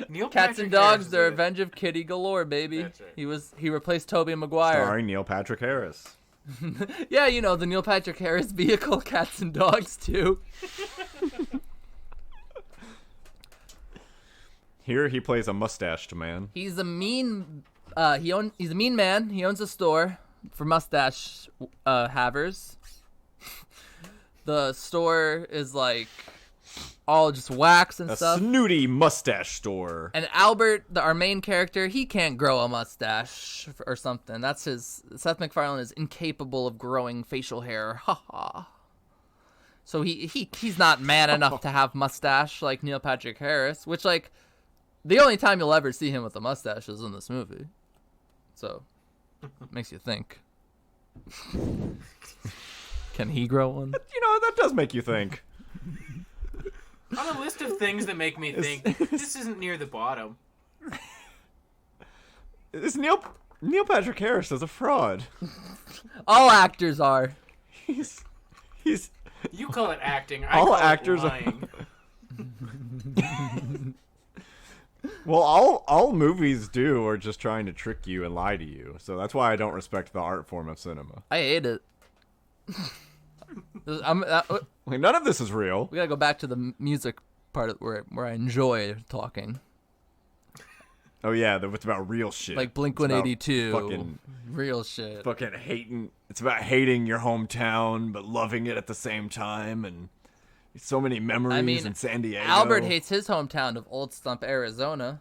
Neil Cats Patrick and Dogs, Harris The is in it. Revenge of Kitty Galore, baby. That's right. He replaced Tobey Maguire. Starring Neil Patrick Harris. Yeah, you know, the Neil Patrick Harris vehicle, Cats and Dogs 2. Here he plays a mustached man. He's a mean he's a mean man. He owns a store for mustache havers. The store is like all just wax and A stuff. snooty mustache store. And Albert, our main character, he can't grow a mustache or something. That's his. Seth MacFarlane is incapable of growing facial hair. Ha ha. So he's not man enough to have mustache like Neil Patrick Harris, which like the only time you'll ever see him with a mustache is in this movie. So makes you think. Can he grow one? You know, that does make you think. On a list of things that make me think, this isn't near the bottom. Is Neil Patrick Harris is a fraud. All actors are. He's You call it acting. I all call actors it are. lying. Well, all movies do are just trying to trick you and lie to you. So that's why I don't respect the art form of cinema. I hate it. Like, none of this is real. We gotta go back to the music part where I enjoy talking. Oh yeah, it's about real shit. Like Blink It's about 182. Fucking Real shit. fucking hating. It's about hating your hometown but loving it at the same time, and so many memories I mean, in San Diego. Albert hates his hometown of Old Stump, Arizona.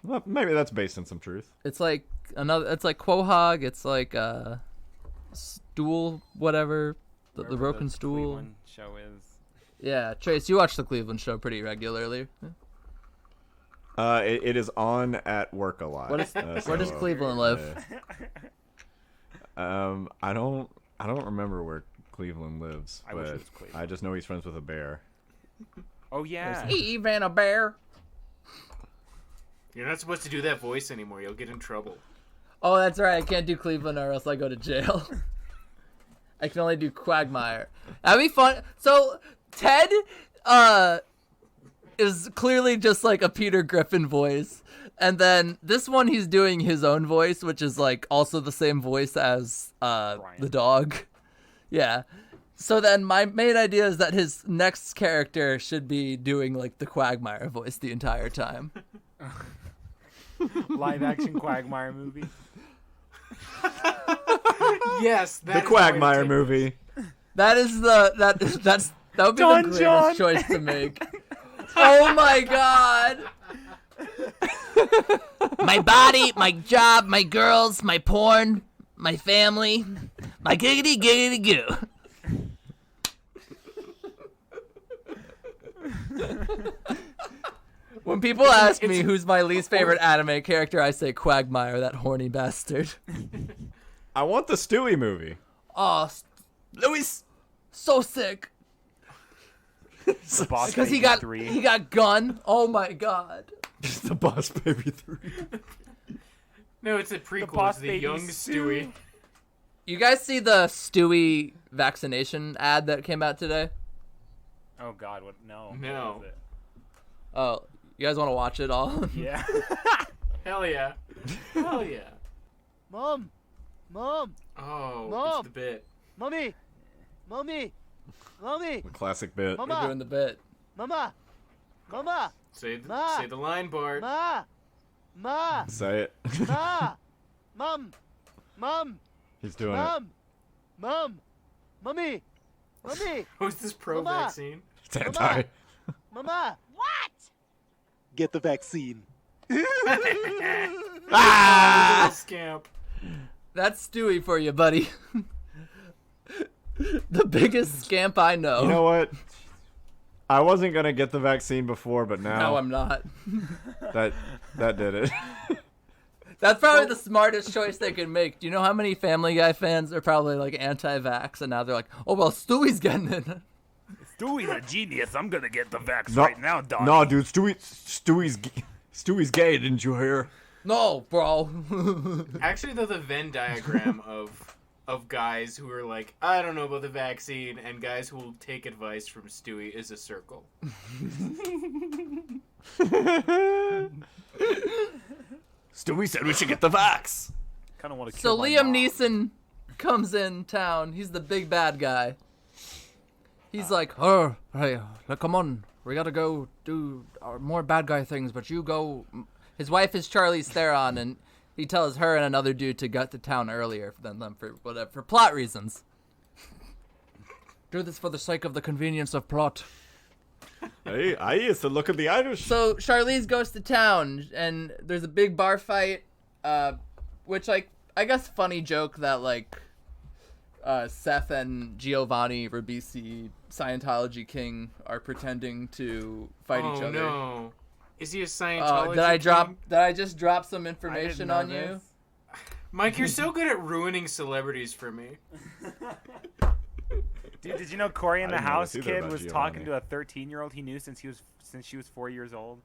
Well, maybe that's based on some truth. It's like It's like Quahog. It's like Stool, whatever. The Wherever Broken Stool. Cleveland show is. Yeah, Trace, you watch the Cleveland show pretty regularly. It is on at work a lot. Where does Cleveland live? I don't remember where Cleveland lives, I wish it but was Cleveland. I just know he's friends with a bear. Oh yeah. He even a bear. You're not supposed to do that voice anymore. You'll get in trouble. Oh, that's right. I can't do Cleveland or else I go to jail. I can only do Quagmire. That'd be fun. So Ted is clearly just like a Peter Griffin voice. And then this one he's doing his own voice, which is like also the same voice as the dog. Yeah. So then my main idea is that his next character should be doing like the Quagmire voice the entire time. Live action Quagmire movie. Yes, The Quagmire movie. That would be Don the greatest John. choice to make. Oh my god. My body, my job, my girls, my porn, my family, my giggity giggity goo. When people ask me who's my least favorite anime character, I say Quagmire, that horny bastard. I want the Stewie movie. Oh, Louis, so sick. The Boss Because Baby 3. he got gun. Oh my god. Just the Boss Baby 3. No, it's a prequel. Boss It's the Baby young Sue. Stewie. You guys see the Stewie vaccination ad that came out today? Oh God, what? No. No. What is it? Oh, you guys want to watch it all? Yeah. Hell yeah. Hell yeah. Mom! Mom! Oh, Mom. it's the bit. Mommy! Mommy! Mommy! The classic bit. We're Mama! doing the bit. Mama! Mama! Say Ma. the line, Bart. Ma! Ma! Say it. Ma! Mom! Mom! He's doing it. Mom! Mom! Mommy! Mommy! Who's this pro Mama. vaccine? It's anti. Mama! What? Get the vaccine. Ah! Little scamp. That's Stewie for you, buddy. The biggest scamp I know. You know what? I wasn't gonna get the vaccine before, but No, now I'm not. that did it. That's probably the smartest choice they can make. Do you know how many Family Guy fans are probably like anti-vax, and now they're like, oh well, Stewie's getting it. Stewie's a genius. I'm gonna get the vax No, right now, Donnie. no, dude, Stewie's gay. Didn't you hear? No, bro. Actually, though, the Venn diagram of guys who are like, I don't know about the vaccine, and guys who will take advice from Stewie is a circle. Stewie said we should get the vax. Kind of want to. So Liam Neeson comes in town. He's the big bad guy. He's like, oh, hey, come on. We gotta go do more bad guy things, but you go. His wife is Charlize Theron, and he tells her and another dude to get to town earlier than them for whatever, for plot reasons. Do this for the sake of the convenience of plot. Hey, I used to look at the Irish. So Charlize goes to town, and there's a big bar fight, which, like, I guess funny joke that, like, Seth and Giovanni Ribisi, Scientology King, are pretending to fight each other. Oh, no. Is he a Scientology Did I just drop some information on you? Mike, you're so good at ruining celebrities for me. Dude, did you know Corey in I the didn't know House this either kid about was Giovanni. talking to a 13-year-old he knew since she was 4 years old?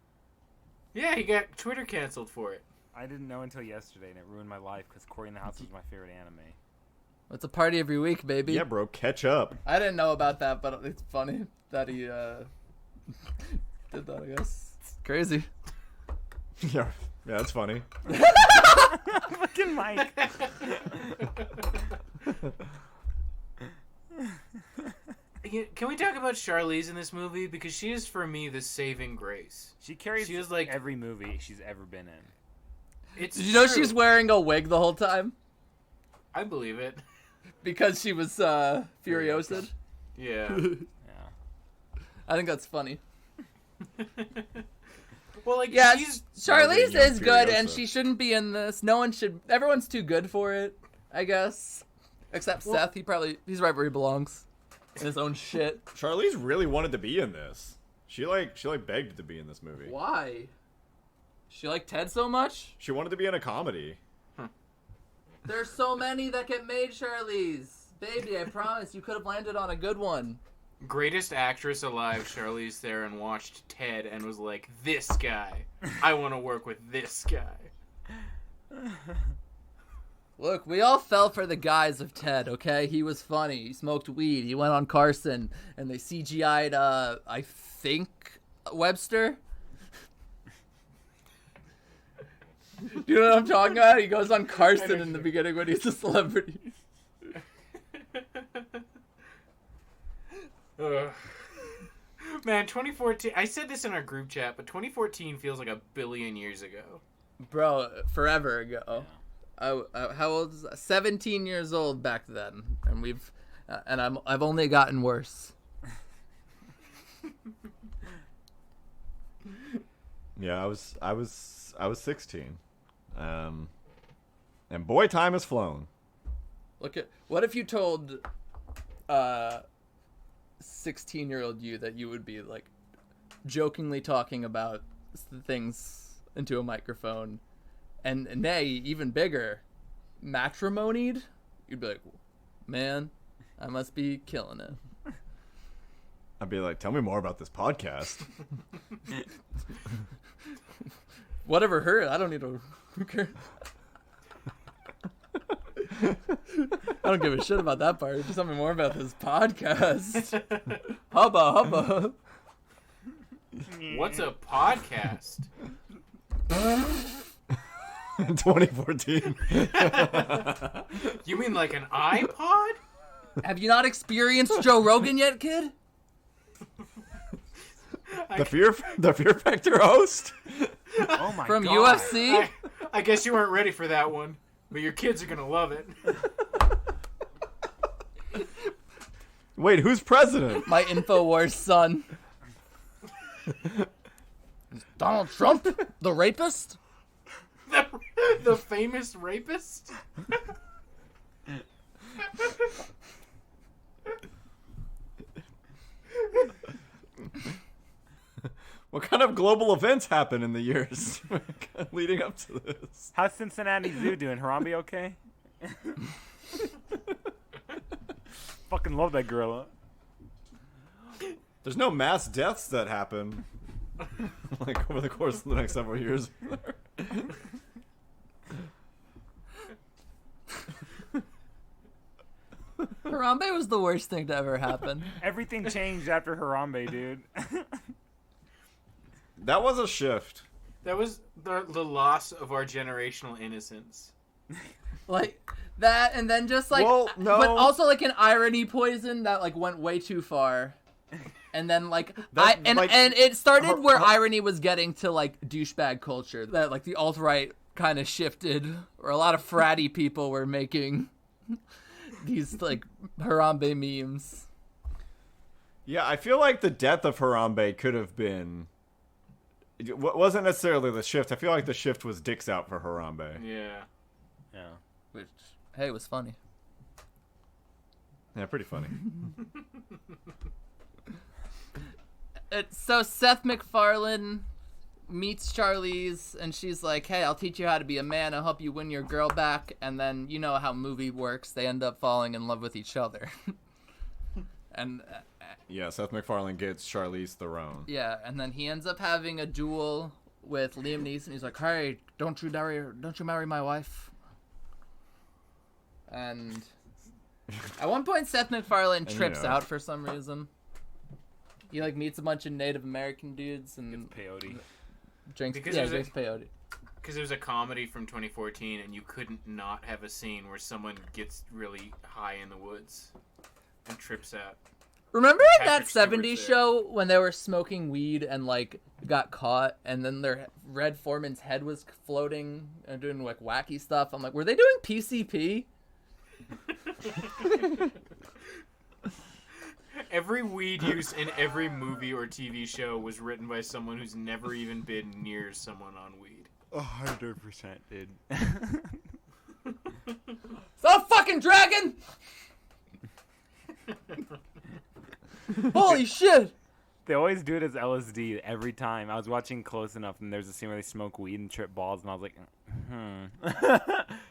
Yeah, he got Twitter canceled for it. I didn't know until yesterday, and it ruined my life because Corey in the House was my favorite anime. It's a party every week, baby. Yeah, bro, catch up. I didn't know about that, but it's funny that he did that, I guess. It's crazy. Yeah, that's funny. Fucking Mike. Can we talk about Charlize in this movie? Because she is, for me, the saving grace. She carries She was like every movie she's ever been in. It's Did you know true. she's wearing a wig the whole time? I believe it. Because she was Furiosa'd? Yeah. Yeah. I think that's funny. Well, like, Yeah, she's Charlize young is good, and Furiosa. she shouldn't be in this. Everyone's too good for it, I guess. Except Seth, he's right where he belongs. In his own shit. Charlize really wanted to be in this. She begged to be in this movie. Why? She liked Ted so much? She wanted to be in a comedy. There's so many that get made, Charlize. Baby, I promise you could have landed on a good one. greatest actress alive, Charlize Theron, watched Ted and was like, this guy. I want to work with this guy. Look, we all fell for the guise of Ted, okay? He was funny. He smoked weed. He went on Carson, and they CGI'd, I think, Webster? Do you know what I'm talking about? He goes on Carson in the beginning when he's a celebrity. Man, 2014, I said this in our group chat, but 2014 feels like a billion years ago. Bro, forever ago. How old is I? 17 years old back then, and I've only gotten worse. Yeah, I was 16, and boy, time has flown. What if you told 16-year-old you that you would be like jokingly talking about things into a microphone, and nay, even bigger, matrimonied? You'd be like, man, I must be killing it. I'd be like, tell me more about this podcast. Whatever hurt, I don't need to. Who cares? I don't give a shit about that part. Just tell me more about this podcast. Hubba hubba. What's a podcast? 2014. You mean like an iPod? Have you not experienced Joe Rogan yet, kid? The Fear Factor host? Oh my From god. UFC? I guess you weren't ready for that one, but your kids are gonna love it. Wait, who's president? My InfoWars son. Donald Trump? The rapist? The famous rapist? What kind of global events happen in the years leading up to this? How's Cincinnati Zoo doing? Harambe okay? Fucking love that gorilla. There's no mass deaths that happen like over the course of the next several years. Harambe was the worst thing to ever happen. Everything changed after Harambe, dude. That was a shift. That was the loss of our generational innocence. Like that, and then just like, Well, no. but also like an irony poison that like went way too far. And then like and it started where irony was getting to like douchebag culture, that like the alt-right kind of shifted, where a lot of fratty people were making these like Harambe memes. Yeah, I feel like the death of Harambe could have been. It wasn't necessarily the shift. I feel like the shift was dicks out for Harambe. Yeah. Yeah. Which, hey, was funny. Yeah, pretty funny. So Seth MacFarlane meets Charlize, and she's like, hey, I'll teach you how to be a man. I'll help you win your girl back. And then you know how movie works. They end up falling in love with each other. And Yeah, Seth MacFarlane gets Charlize Theron. yeah, and then he ends up having a duel with Liam Neeson. He's like, hey, don't you marry my wife. And at one point, Seth MacFarlane trips out for some reason. He like meets a bunch of Native American dudes and peyote. Drinks Because peyote. Because it was a comedy from 2014, and you couldn't not have a scene where someone gets really high in the woods and trips out. Remember in that Patrick 70s Stewart's show when they were smoking weed and like got caught, and then their Red Foreman's head was floating and doing like wacky stuff? I'm like, were they doing PCP? Every weed use in every movie or TV show was written by someone who's never even been near someone on weed. 100%, dude. Stop fucking dragon! Holy shit! They always do it as LSD every time. I was watching Close Enough, and there's a scene where they smoke weed and trip balls, and I was like,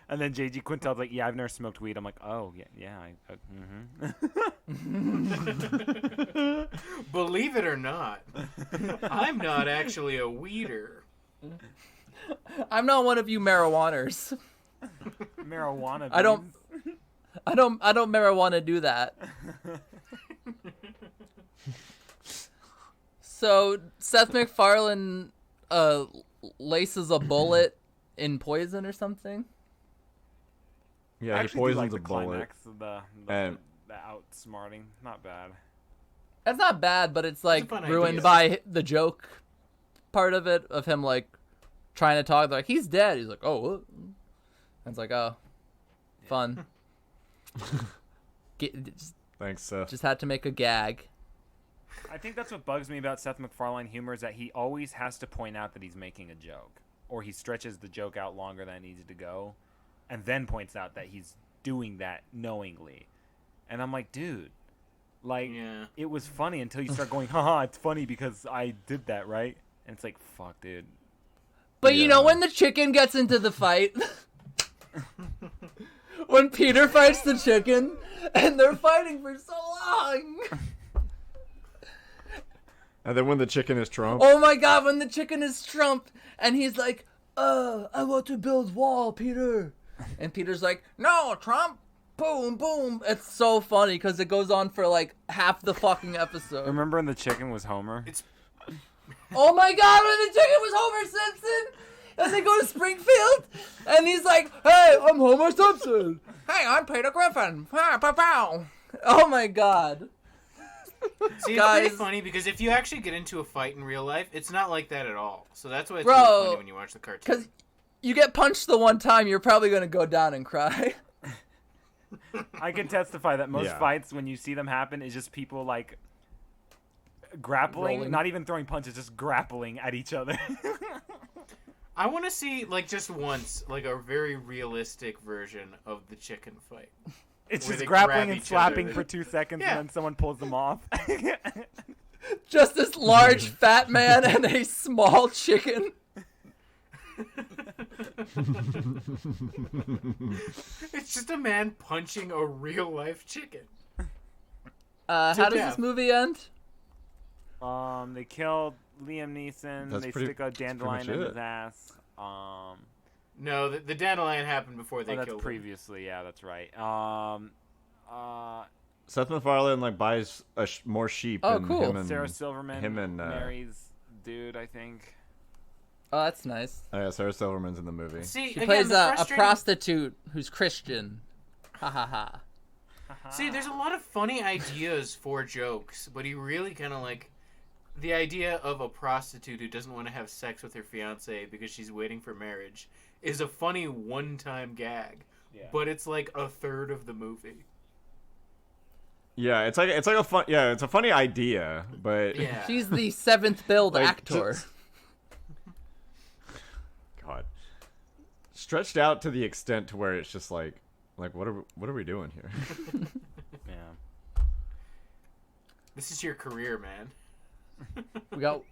And then JG Quintel's like, yeah, I've never smoked weed. I'm like, oh, yeah. Believe it or not, I'm not actually a weeder. I'm not one of you marijuaners. Marijuana. I don't marijuana do that. So Seth MacFarlane laces a bullet in poison or something. Yeah, he poisons a bullet. Climax, the outsmarting. Not bad. That's not bad, but it's like fun ruined idea. by the joke part of it, of him like trying to talk. They're like, he's dead. He's like, oh, what? And it's like, oh, fun. Thanks, Seth. Just had to make a gag. I think that's what bugs me about Seth MacFarlane humor, is that he always has to point out that he's making a joke, or he stretches the joke out longer than it needs to go, and then points out that he's doing that knowingly. And I'm like, dude, like, it was funny until you start going, haha, it's funny because I did that, right? And it's like, fuck, dude. But you know when the chicken gets into the fight? When Peter fights the chicken, and they're fighting for so long. And then when the chicken is Trump. Oh my god, when the chicken is Trump, and he's like, I want to build wall, Peter. And Peter's like, no, Trump, boom, boom. It's so funny because it goes on for like half the fucking episode. Remember when the chicken was Homer? Oh my god, when the chicken was Homer Simpson! And they go to Springfield, and he's like, hey, I'm Homer Simpson. Hey, I'm Peter Griffin. Oh my god. See, it's Guys. pretty funny because if you actually get into a fight in real life, it's not like that at all. So that's why it's Bro, really funny when you watch the cartoon. Because you get punched the one time, you're probably going to go down and cry. I can testify that most Yeah. fights, when you see them happen, is just people like grappling, Rolling. not even throwing punches, just grappling at each other. I want to see, like, just once, like, a very realistic version of the chicken fight. It's Where just they grappling grab and each slapping other. for 2 seconds, Yeah. and then someone pulls them off. Just this large fat man and a small chicken. It's just a man punching a real-life chicken. How does death. this movie end? They killed Liam Neeson. That's They pretty- stick a that's pretty dandelion much in it. his ass. No, the dandelion happened before they That's killed him. previously. Yeah, that's right. Seth MacFarlane like buys more sheep. Oh, and cool. Him and, Sarah Silverman him and marries dude, I think. Oh, that's nice. Oh yeah, Sarah Silverman's in the movie. See, She again, plays the a frustrating- prostitute who's Christian. Ha ha ha. See, there's a lot of funny ideas for jokes, but he really kind of like the idea of a prostitute who doesn't want to have sex with her fiance because she's waiting for marriage is a funny one-time gag, but it's like a third of the movie. Yeah, it's like a fun. Yeah, it's a funny idea, but Yeah. She's the seventh build Like, actor. just- God, stretched out to the extent to where it's just like what are we doing here? Yeah. This is your career, man. We got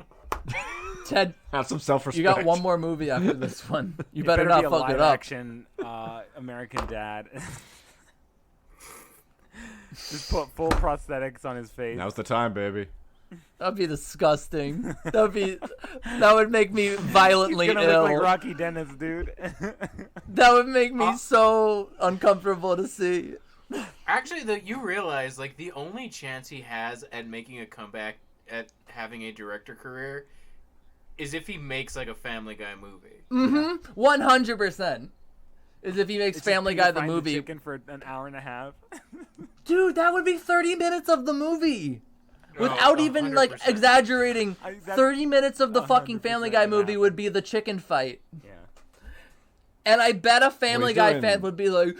Ted. Have some self-respect. You got one more movie after this one. You better not be a fuck it live up. action American Dad. Just put full prosthetics on his face. Now's the time, baby. That'd be disgusting. That would make me violently He's gonna ill. look like Rocky Dennis, dude. That would make me so uncomfortable to see. Actually, you realize like the only chance he has at making a comeback at having a director career is if he makes like a Family Guy movie. 100%. Is if he makes It's just Family Peter Guy the finds a movie. chicken for an hour and a half. Dude, that would be 30 minutes of the movie. No, Without even like 100%. exaggerating, That's 30 minutes of the fucking 100% Family Guy movie happen. would be the chicken fight. Yeah. And I bet a Family he's Guy doing- fan would be like,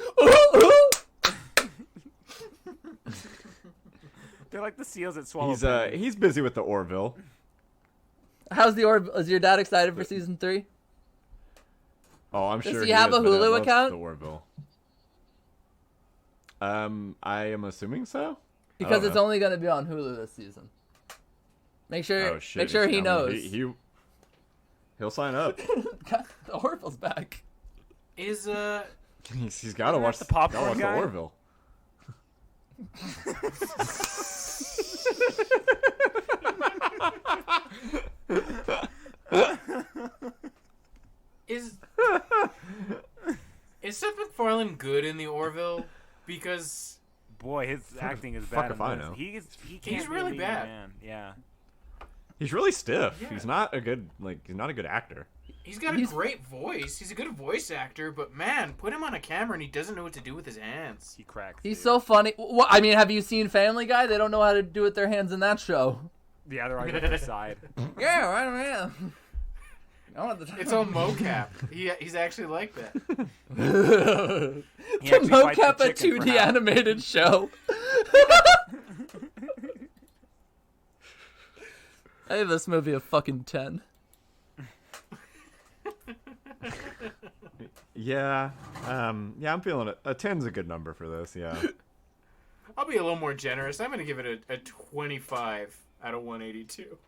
They're like the seals that swallow. pennies. He's busy with the Orville. how's the Orville? Is your dad excited for season 3? Oh, I'm Does sure he have is, a but I Hulu love account? The Orville. I am assuming so. Because I it's don't only going to be on Hulu this season. Make know. sure, Oh shit! make sure he knows. He'll sign up. God, the Orville's back. Is He's got to watch the popcorn gotta watch guy? the Orville. is Seth MacFarlane good in the Orville? Because Boy, his acting is Fuck bad. if in I this. know. He can't He's be a really leading bad. Man. Yeah. He's really stiff. Yeah. He's not a good he's not a good actor. he's got a great voice. He's a good voice actor, but man, put him on a camera and he doesn't know what to do with his hands. He cracks. He's dude. so funny. Well, I mean, have you seen Family Guy? They don't know how to do with their hands in that show. Yeah, they're always on their side. Yeah, right around. It's on mocap. He's actually like that. He To actually fights the mocap a chicken for 2D half. animated show. I give this movie a fucking 10. Yeah. Yeah, I'm feeling it. A 10's a good number for this. Yeah. I'll be a little more generous. I'm gonna give it a 25 out of 182.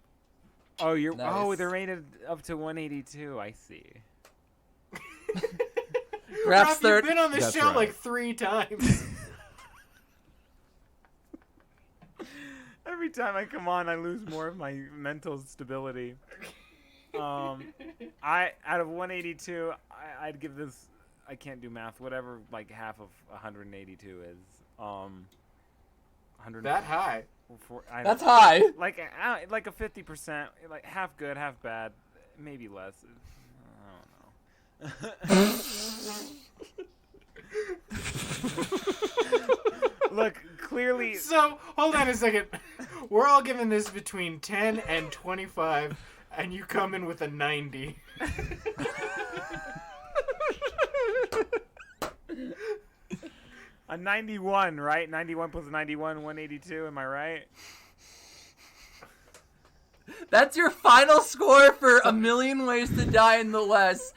Oh, you're. Nice. Oh, they're rated up to 182. I see. Raph's Raph, third. you've been on this That's show right. like 3 times. Every time I come on, I lose more of my mental stability. I out of 182, I'd give this I can't do math. Whatever, like half of 182 is. 100. That high? That's high. Like a 50%, like half good, half bad, maybe less. I don't know. Look, clearly. So, hold on a second. We're all giving this between 10 and 25, and you come in with a 90. A 91, right? 91 plus 91, 182. Am I right? That's your final score for A Million Ways to Die in the West.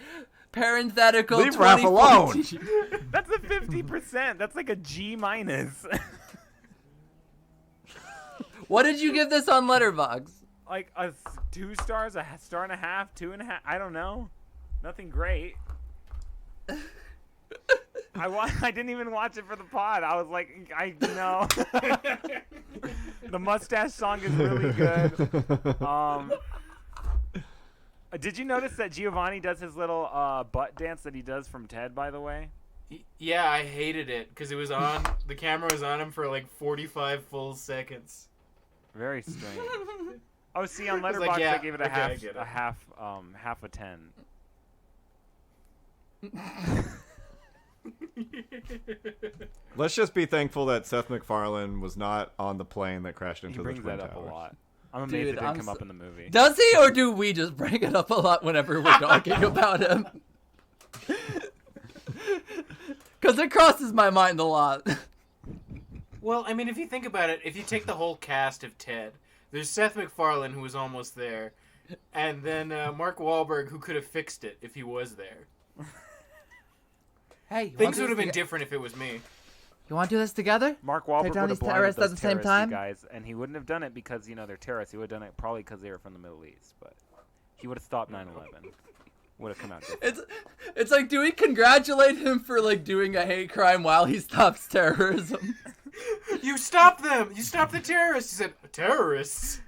Parenthetical. Leave Raph alone. That's a 50%. That's like a G minus. What did you give this on Letterboxd? Like 2 stars, a star and a half, 2.5. I don't know. Nothing great. I didn't even watch it for the pod. I was like, I know. The mustache song is really good. Did you notice that Giovanni does his little butt dance that he does from Ted, by the way? Yeah, I hated it because it was on. The camera was on him for like 45 full seconds. Very strange. Oh, see, on I was Letterboxd, like, yeah, I gave it a okay, I half, get it. half a 10. Let's just be thankful that Seth MacFarlane was not on the plane that crashed into He brings the Twin that up Towers. a lot. I'm amazed it didn't come up in the movie. Does he, or do we just bring it up a lot whenever we're talking about him? Because it crosses my mind a lot. Well, I mean, if you think about it, if you take the whole cast of Ted, there's Seth MacFarlane, who was almost there, and then Mark Wahlberg, who could have fixed it if he was there. Hey, Things would have been different if it was me. You want to do this together? Mark Take Wahlberg down would these have blinded terrorists those at the same terrorists, time? you guys, and he wouldn't have done it because, you know, they're terrorists. He would have done it probably because they were from the Middle East, but he would have stopped 9/11. Would have come out different. It's like, do we congratulate him for like doing a hate crime while he stops terrorism? You stopped them! You stopped the terrorists! He said, terrorists?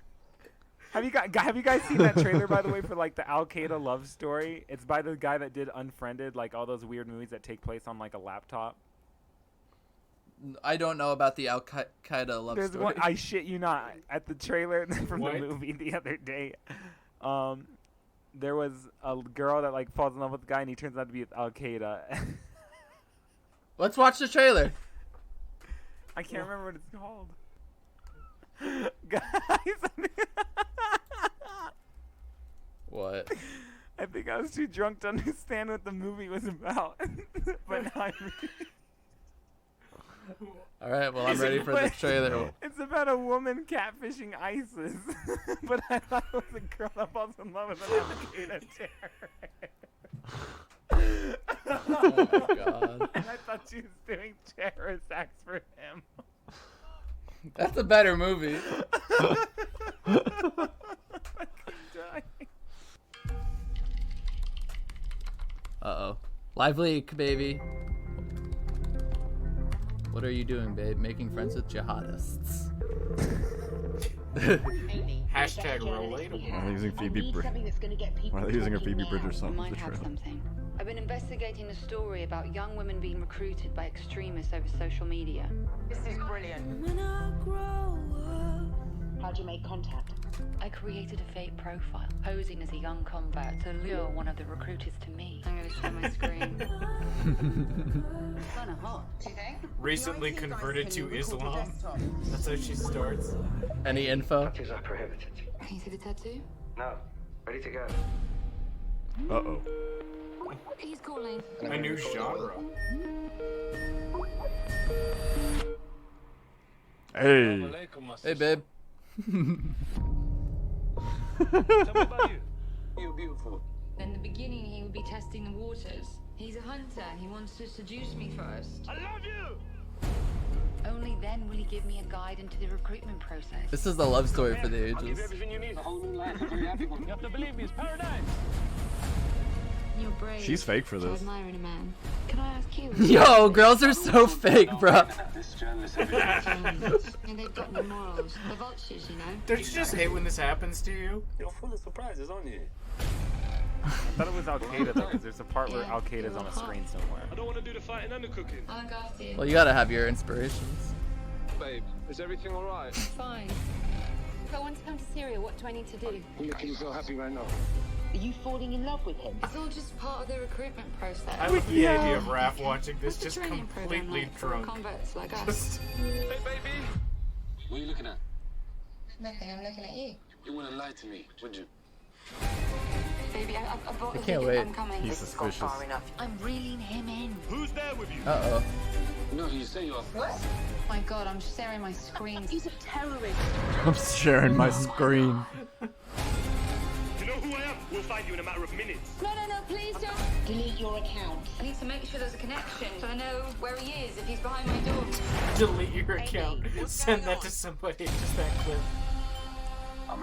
Have you guys seen that trailer, by the way, for like the Al Qaeda love story? It's by the guy that did Unfriended, like all those weird movies that take place on like a laptop. I don't know about the Al Qaeda love There's story. one, I shit you not, at the trailer from What? the movie the other day. There was a girl that like falls in love with the guy, and he turns out to be Al Qaeda. Let's watch the trailer. I can't remember what it's called. Guys, What? I think I was too drunk to understand what the movie was about. But now I All right, well, I'm ready for the trailer. It's about a woman catfishing ISIS. But I thought it was a girl that falls in love with an Al-Qaeda terrorist. Oh my god. And I thought she was doing terrorist acts for him. That's a better movie. Uh-oh. Live leak, baby. What are you doing, babe? Making friends with jihadists. Hashtag relatable. Why are they using Phoebe Why are they using a Phoebe Bridgers song might as the have trailer? something. I've been investigating a story about young women being recruited by extremists over social media. This is brilliant. How'd you make contact? I created a fake profile, posing as a young convert to lure one of the recruiters to me. I'm going to share my screen. Kinda hot, do you think? Recently converted to Islam. That's how she starts. Any info? Tattoos are prohibited. Can you see the tattoo? No. Ready to go. Uh-oh. He's calling. A new genre. Hey. Hey, babe. Tell me about you. You're beautiful. In the beginning, he would be testing the waters. He's a hunter. He wants to seduce me first. I love you! Only then will he give me a guide into the recruitment process. This is the love story for the I'll give you ages. everything you need. The whole new life. I'm very happy one. You have to believe me, it's paradise. You're brave. She's fake for which I this. admire in a man. Can I ask you? Yo, girls are so fake, bro. This journalist And they've got no morals. The vultures, you know. Don't you just hate when this happens to you? You're full of surprises, aren't you? I thought it was Al Qaeda though, because there's a part where Al Qaeda's on a screen somewhere. I don't want to do the fighting and the cooking. I'll look after you. Well, you gotta have your inspirations. Babe, is everything alright? Fine. If I want to come to Syria, what do I need to do? You're making me so happy right now. Are you falling in love with him? It's all just part of the recruitment process. I love the idea of Raph watching this It's a just training program, completely like, for drunk. converts like us. Just- Hey, baby. What are you looking at? Nothing, I'm looking at you. You wouldn't lie to me, would you? Baby, I bought I a can't ticket. wait. I'm coming. He's suspicious. I'm reeling him in. Who's there with you? Uh-oh. No, you say you are. What? My God, I'm sharing my screen. He's a terrorist. I'm sharing my screen. You know who I am? We'll find you in a matter of minutes. No, please don't. Delete your account. I need to make sure there's a connection so I know where he is if he's behind my door. Delete your account. Send that to somebody. Just that clip.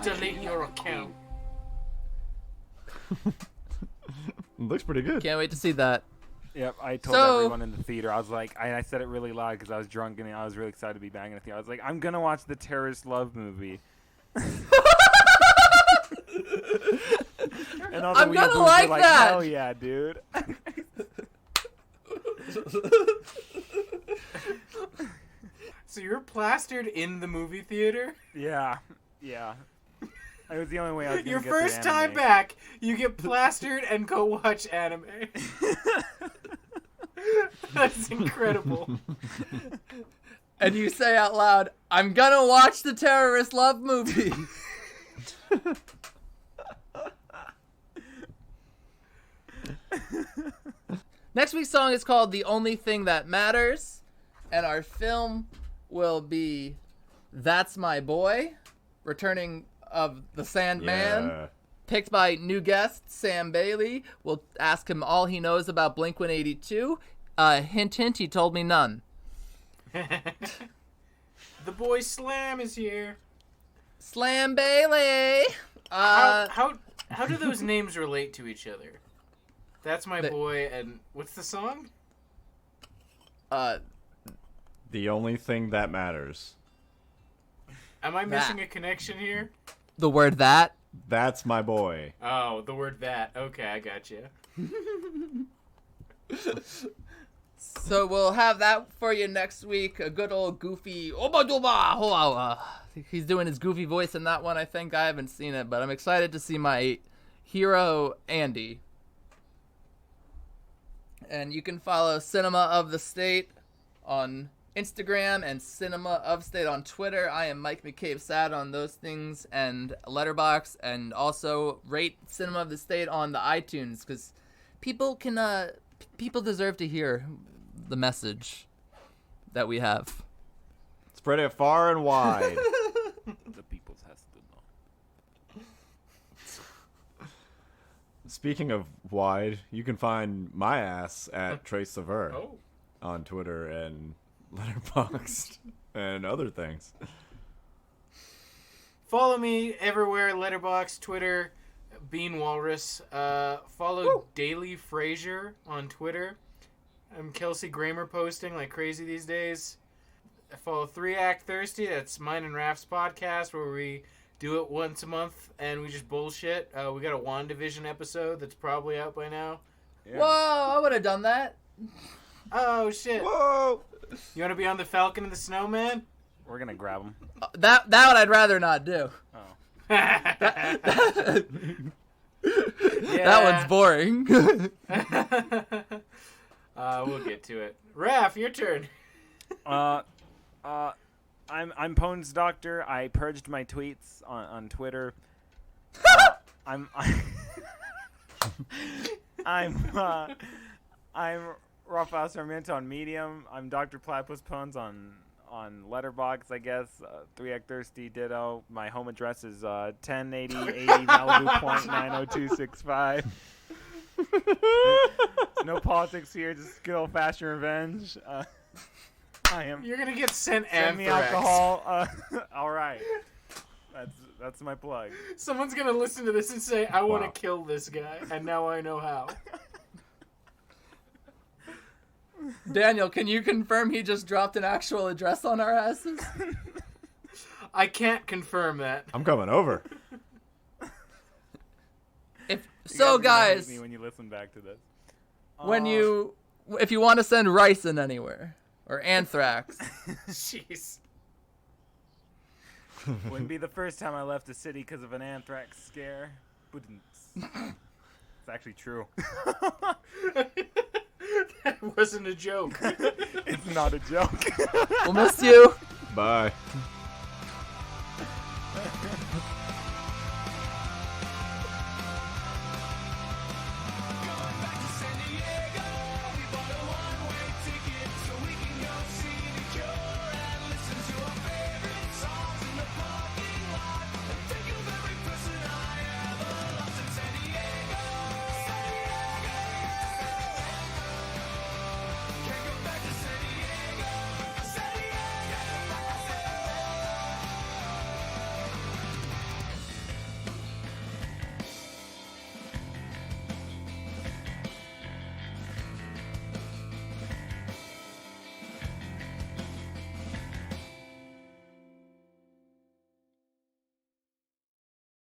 Delete your account. Looks pretty good. Can't wait to see that. Yep, I told So- everyone in the theater. I was like, I said it really loud because I was drunk and I was really excited to be back in the theater. I was like, I'm gonna watch the terrorist love movie. And all the I'm gonna weeaboos were like that! Hell yeah, dude. So you're plastered in the movie theater? Yeah. It was the only way I was gonna Your get first through time anime. back, you get plastered and go watch anime. That's incredible. And you say out loud, I'm gonna watch the terrorist love movie. Next week's song is called The Only Thing That Matters. And our film will be That's My Boy, Returning of the Sandman. Yeah. Picked by new guest Sam Bailey. We'll ask him all he knows about Blink-182. Hint, hint, he told me none. The boy Slam is here. Slam Bailey! How do those names relate to each other? That's my The- boy, and what's the song? The only thing that matters. Am I missing a connection here? The word that? That's my boy. Oh, the word that. Okay, I got you. So we'll have that for you next week. A good old goofy Oba Doba. He's doing his goofy voice in that one, I think. I haven't seen it, but I'm excited to see my hero Andy. And you can follow Cinema of the State on Instagram and Cinema of State on Twitter. I am Mike McCabe Sad on those things and Letterboxd, and also rate Cinema of the State on the iTunes because people can people deserve to hear the message that we have. Spread it far and wide. The people's has to know. Speaking of wide, you can find my ass at Trace Sever on Twitter and Letterboxd and other things. Follow me everywhere, Letterboxd, Twitter, Bean Walrus. Follow Daily Frasier on Twitter. I'm Kelsey Grammer posting like crazy these days. I follow 3 Act Thirsty. That's mine and Raph's podcast where we do it once a month and we just bullshit. We got a WandaVision episode that's probably out by now. Yeah. Whoa, I would have done that. Oh, shit. Whoa. You want to be on the Falcon and the Snowman? We're gonna grab them. That one I'd rather not do. Oh. That one's boring. We'll get to it. Raph, your turn. I'm Pone's doctor. I purged my tweets on Twitter. I'm Rafael Sarmiento on Medium. I'm Dr. Platypus Pones on Letterboxd, I guess. 3 Act Thirsty, ditto. My home address is 1080 Malibu Point 90265. No politics here, just good old fashioned revenge. I am. You're gonna get sent Send me anthrax. alcohol. All right. That's my plug. Someone's gonna listen to this and say, "I want Wow. to kill this guy," and now I know how. Daniel, can you confirm he just dropped an actual address on our asses? I can't confirm that. I'm coming over. So, guys are gonna hate guys, me when you listen back to this. if you want to send ricin anywhere or anthrax, Jeez. Wouldn't be the first time I left a city because of an anthrax scare. It's actually true. That wasn't a joke. It's not a joke. we'll miss you. Bye.